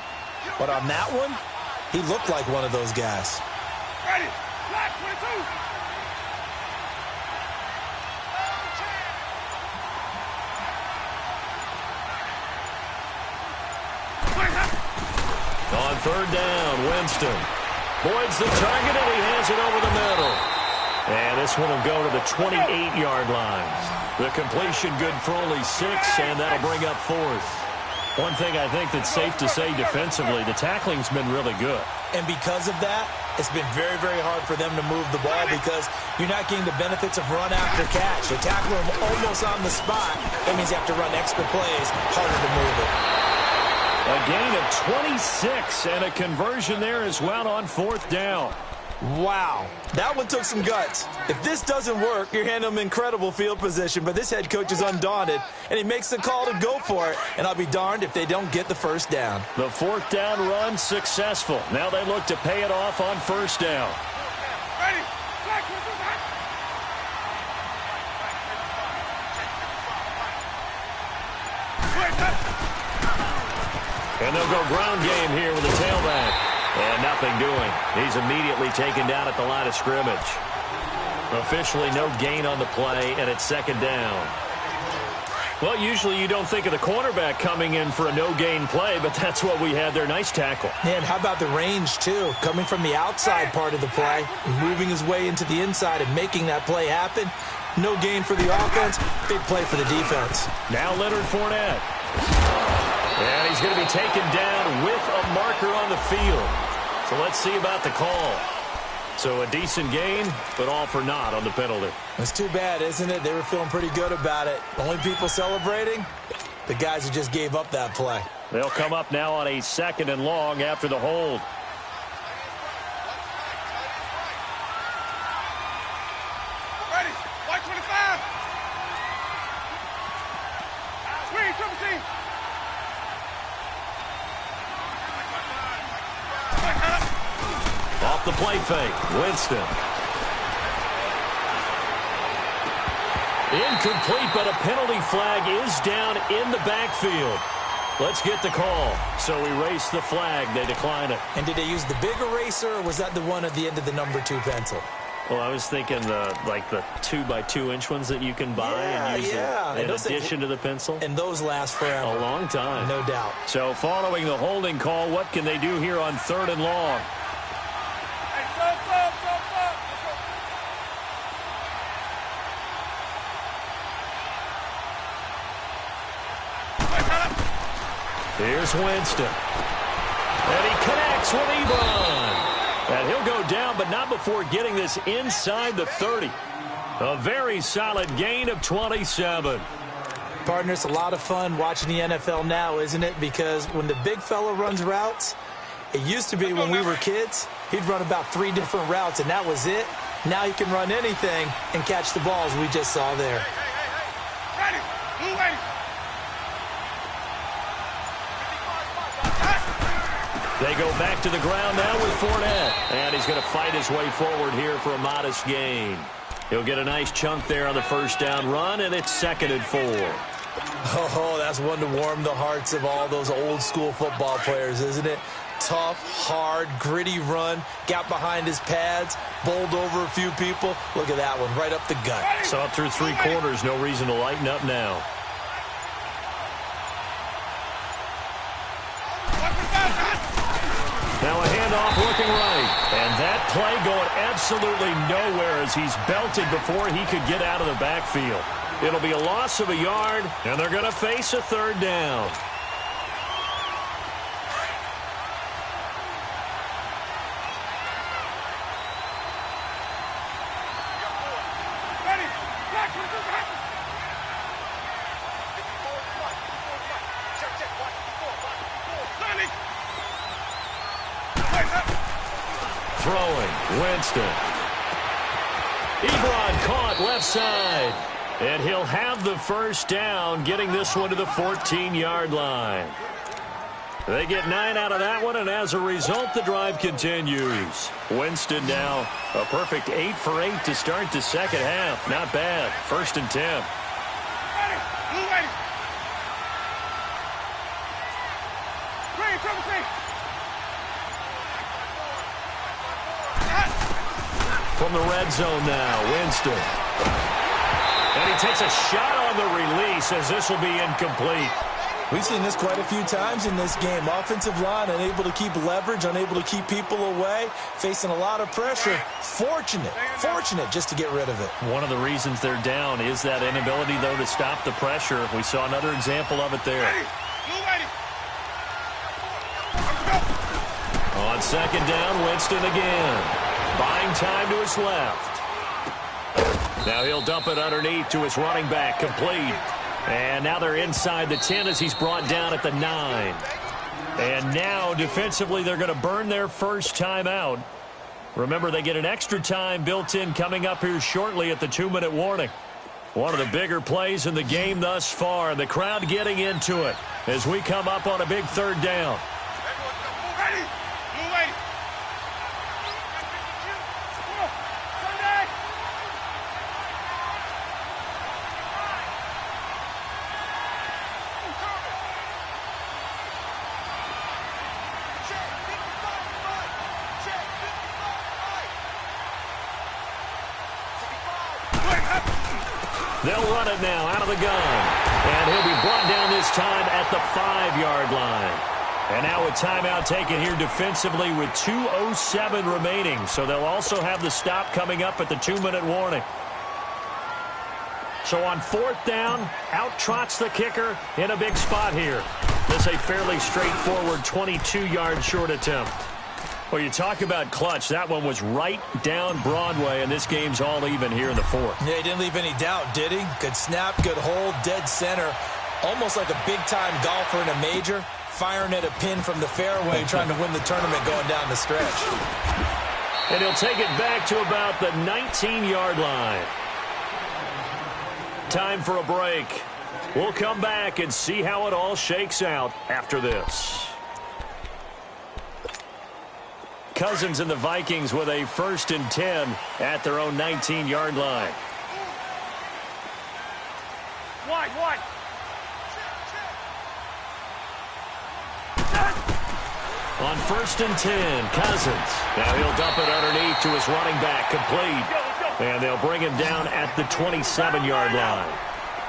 But on that one, he looked like one of those guys. Ready. Black 22. On third down, Winston. Boyd's the target, and he has it over the middle. And this one will go to the 28-yard line. The completion good for only 6, and that'll bring up 4th. One thing I think that's safe to say defensively, the tackling's been really good. And because of that, it's been very, very hard for them to move the ball because you're not getting the benefits of run after catch. They tackle him almost on the spot. That means you have to run extra plays, harder to move it. A gain of 26 and a conversion there as well on 4th down. Wow, that one took some guts. If this doesn't work, you're handing them incredible field position, but this head coach is undaunted, and he makes the call to go for it, and I'll be darned if they don't get the first down. The 4th down run successful. Now they look to pay it off on 1st down. Ready. Black 22. And they'll go ground game here with the tailback. And nothing doing. He's immediately taken down at the line of scrimmage. Officially no gain on the play, and it's 2nd down. Well, usually you don't think of the cornerback coming in for a no-gain play, but that's what we had there. Nice tackle. And how about the range, too? Coming from the outside part of the play, moving his way into the inside and making that play happen. No gain for the offense, big play for the defense. Now Leonard Fournette. And he's going to be taken down with a marker on the field. So let's see about the call. So a decent gain, but all for naught on the penalty. It's too bad, isn't it? They were feeling pretty good about it. Only people celebrating, the guys who just gave up that play. They'll come up now on a 2nd and long after the hold. Ready. White 25. Swing, triple team. Off the play fake, Winston. Incomplete, but a penalty flag is down in the backfield. Let's get the call. So we race the flag. They decline it. And did they use the big eraser, or was that the one at the end of the number 2 pencil? Well, I was thinking the 2x2-inch ones that you can buy and use in addition to the pencil. And those last forever. A long time. No doubt. So following the holding call, what can they do here on 3rd and long? Here's Winston. And he connects with Ebron. And he'll go down, but not before getting this inside the 30. A very solid gain of 27. Partner, it's a lot of fun watching the NFL now, isn't it? Because when the big fella runs routes, it used to be when we were kids, he'd run about 3 different routes, and that was it. Now he can run anything and catch the balls we just saw there. They go back to the ground now with Fournette. And he's going to fight his way forward here for a modest gain. He'll get a nice chunk there on the first down run, and it's 2nd and 4. Oh, that's one to warm the hearts of all those old-school football players, isn't it? Tough, hard, gritty run, got behind his pads, bowled over a few people. Look at that one, right up the gut. So up through 3 quarters, no reason to lighten up now. Now a handoff looking right. And that play going absolutely nowhere as he's belted before he could get out of the backfield. It'll be a loss of a yard, and they're going to face a 3rd down. Throwing, Winston. Ebron caught left side. And he'll have the first down, getting this one to the 14-yard line. They get 9 out of that one, and as a result, the drive continues. Winston now a perfect 8 for 8 to start the second half. Not bad. 1st and 10. From the red zone now, Winston. And he takes a shot on the release as this will be incomplete. We've seen this quite a few times in this game. Offensive line unable to keep leverage, unable to keep people away, facing a lot of pressure. Fortunate just to get rid of it. One of the reasons they're down is that inability, though, to stop the pressure. We saw another example of it there. On 2nd down, Winston again. Buying time to his left. Now he'll dump it underneath to his running back, complete. And now they're inside the 10 as he's brought down at the 9. And now defensively they're going to burn their first timeout. Remember, they get an extra time built in coming up here shortly at the 2-minute warning. One of the bigger plays in the game thus far. The crowd getting into it as we come up on a big 3rd down. They'll run it now out of the gun. And he'll be brought down this time at the 5-yard line. And now a timeout taken here defensively with 2:07 remaining. So they'll also have the stop coming up at the 2-minute warning. So on 4th down, out trots the kicker in a big spot here. This a fairly straightforward 22-yard short attempt. Well, you talk about clutch. That one was right down Broadway, and this game's all even here in the 4th. Yeah, he didn't leave any doubt, did he? Good snap, good hold, dead center. Almost like a big-time golfer in a major, firing at a pin from the fairway, trying to win the tournament going down the stretch. And he'll take it back to about the 19-yard line. Time for a break. We'll come back and see how it all shakes out after this. Cousins and the Vikings with a 1st and 10 at their own 19-yard line. Wide. On 1st and 10, Cousins. Now he'll dump it underneath to his running back, complete. And they'll bring him down at the 27-yard line.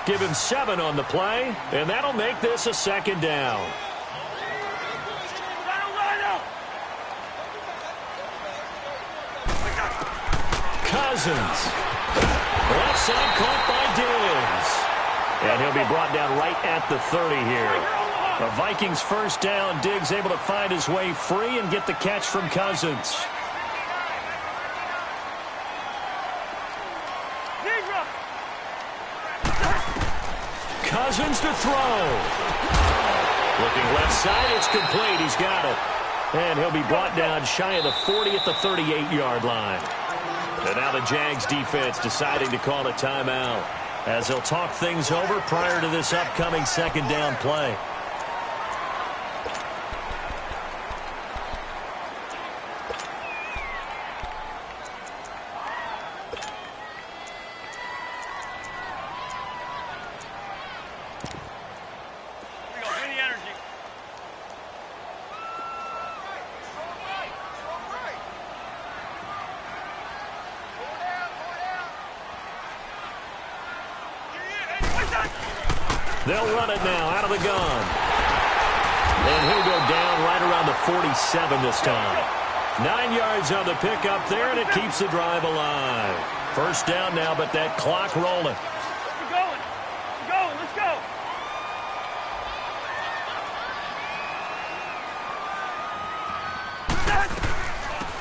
Give him 7 on the play, and that'll make this a 2nd down. Cousins. Left side caught by Diggs. And he'll be brought down right at the 30 here. The Vikings first down. Diggs able to find his way free and get the catch from Cousins. Cousins to throw. Looking left side, it's complete. He's got it. And he'll be brought down shy of the 40 at the 38-yard line. And now the Jags defense deciding to call a timeout as they'll talk things over prior to this upcoming 2nd down play. They'll run it now out of the gun. And he'll go down right around the 47 this time. 9 yards on the pickup there, and it keeps the drive alive. First down now, but that clock rolling. Keep going. Keep going. Let's go.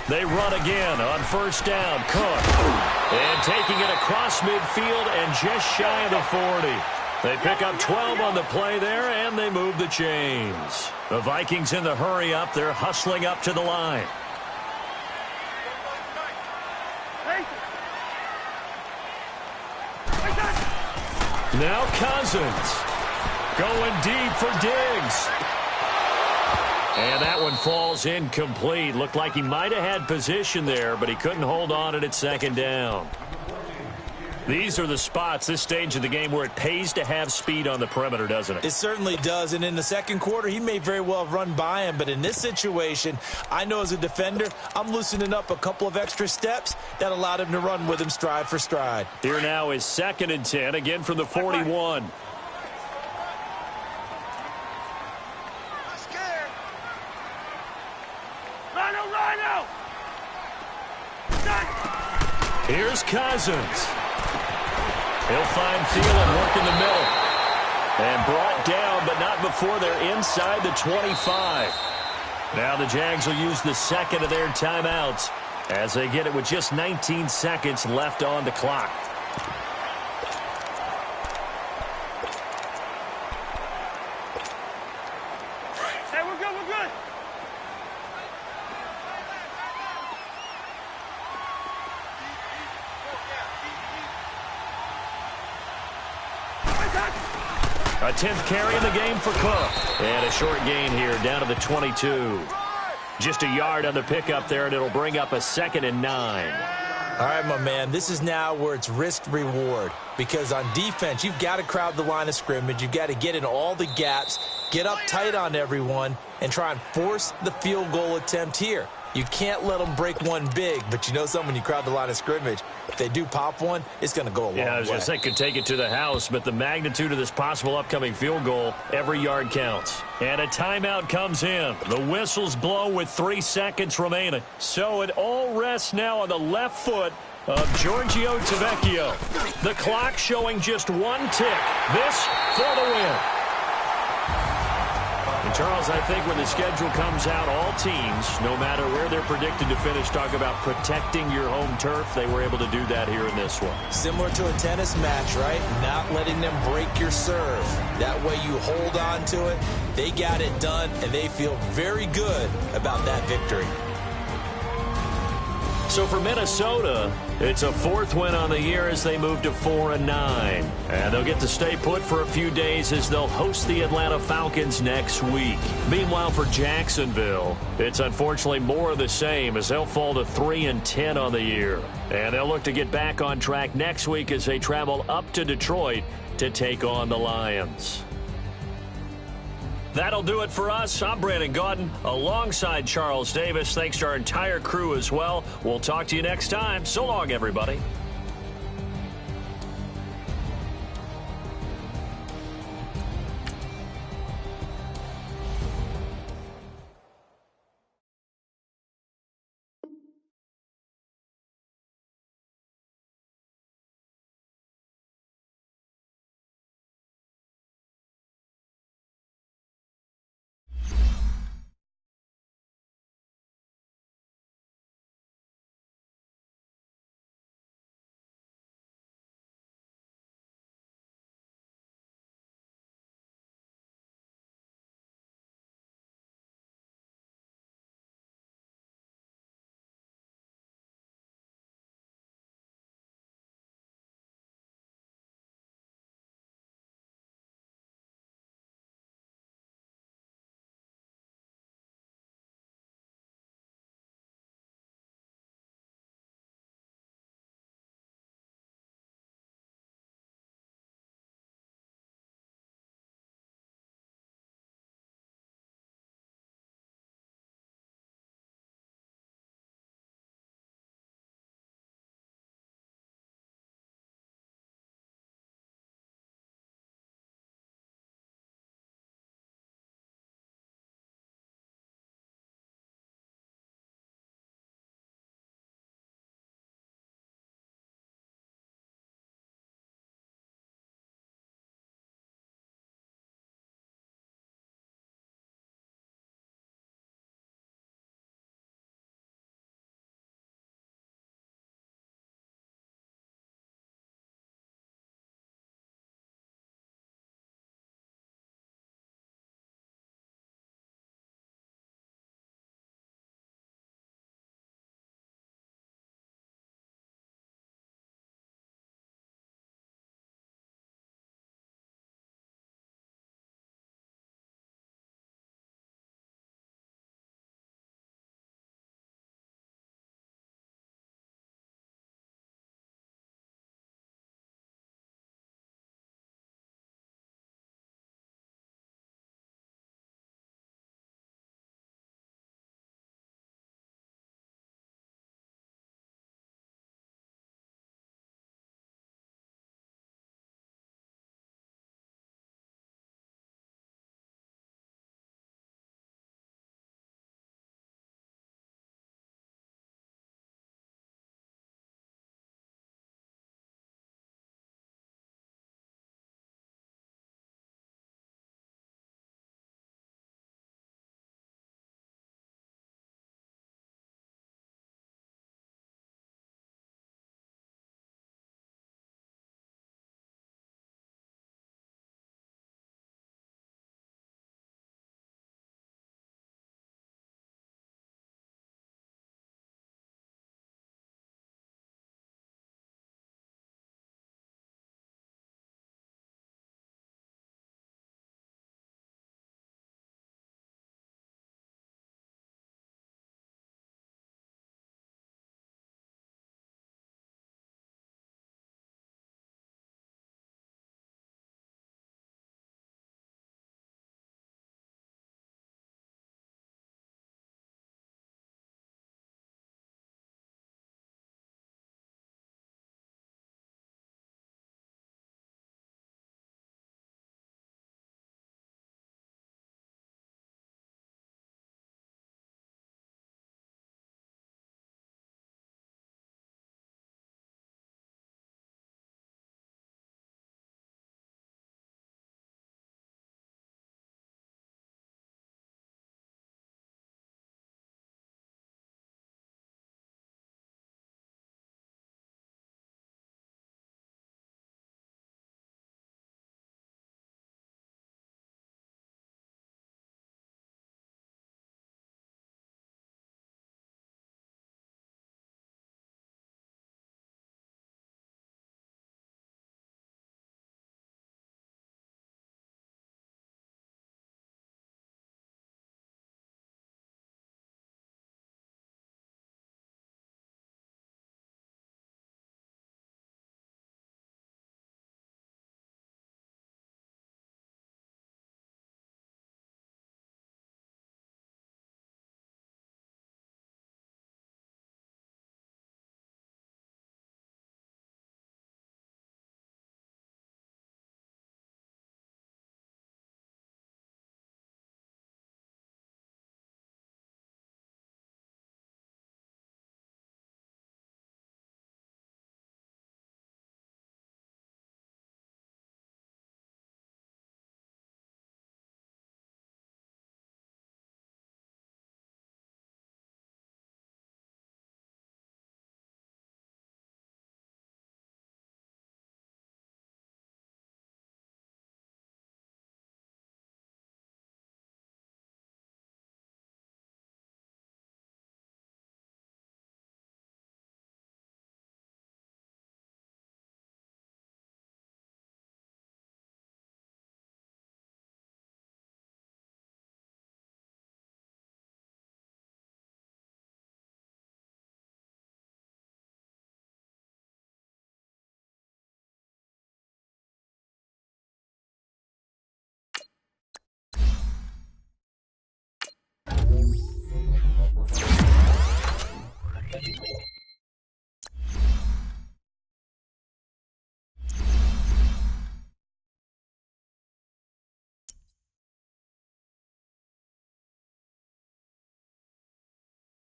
They run again on first down. Cook. And taking it across midfield and just shy of the 40. They pick up 12 on the play there, and they move the chains. The Vikings in the hurry up. They're hustling up to the line. Now Cousins. Going deep for Diggs. And that one falls incomplete. Looked like he might have had position there, but he couldn't hold on at 2nd down. These are the spots, this stage of the game, where it pays to have speed on the perimeter, doesn't it? It certainly does, and in the 2nd quarter, he may very well have run by him, but in this situation, I know as a defender, I'm loosening up a couple of extra steps that allowed him to run with him stride for stride. Here now is 2nd and 10, again from the 41. Rhino! Here's Cousins. He'll find Thielen, work in the middle. And brought down, but not before they're inside the 25. Now the Jags will use the 2nd of their timeouts as they get it with just 19 seconds left on the clock. Hey, we're good, we're good. A 10th carry in the game for Cook. And a short gain here down to the 22. Just a yard on the pickup there, and it'll bring up a 2nd and 9. All right, my man, this is now where it's risk-reward. Because on defense, you've got to crowd the line of scrimmage. You've got to get in all the gaps, get up tight on everyone, and try and force the field goal attempt here. You can't let them break one big, but you know something, when you crowd the line of scrimmage, if they do pop one, it's going to go a long way. Yeah, I was going to say could take it to the house, but the magnitude of this possible upcoming field goal, every yard counts. And a timeout comes in. The whistles blow with 3 seconds remaining. So it all rests now on the left foot of Giorgio Tfgo. The clock showing just 1 tick. This for the win. And Charles, I think when the schedule comes out, all teams, no matter where they're predicted to finish, talk about protecting your home turf. They were able to do that here in this one. Similar to a tennis match, right? Not letting them break your serve. That way you hold on to it. They got it done, and they feel very good about that victory. So for Minnesota, it's a 4th win on the year as they move to 4-9. And they'll get to stay put for a few days as they'll host the Atlanta Falcons next week. Meanwhile, for Jacksonville, it's unfortunately more of the same as they'll fall to 3-10 on the year. And they'll look to get back on track next week as they travel up to Detroit to take on the Lions. That'll do it for us. I'm Brandon Gaudin alongside Charles Davis. Thanks to our entire crew as well. We'll talk to you next time. So long, everybody.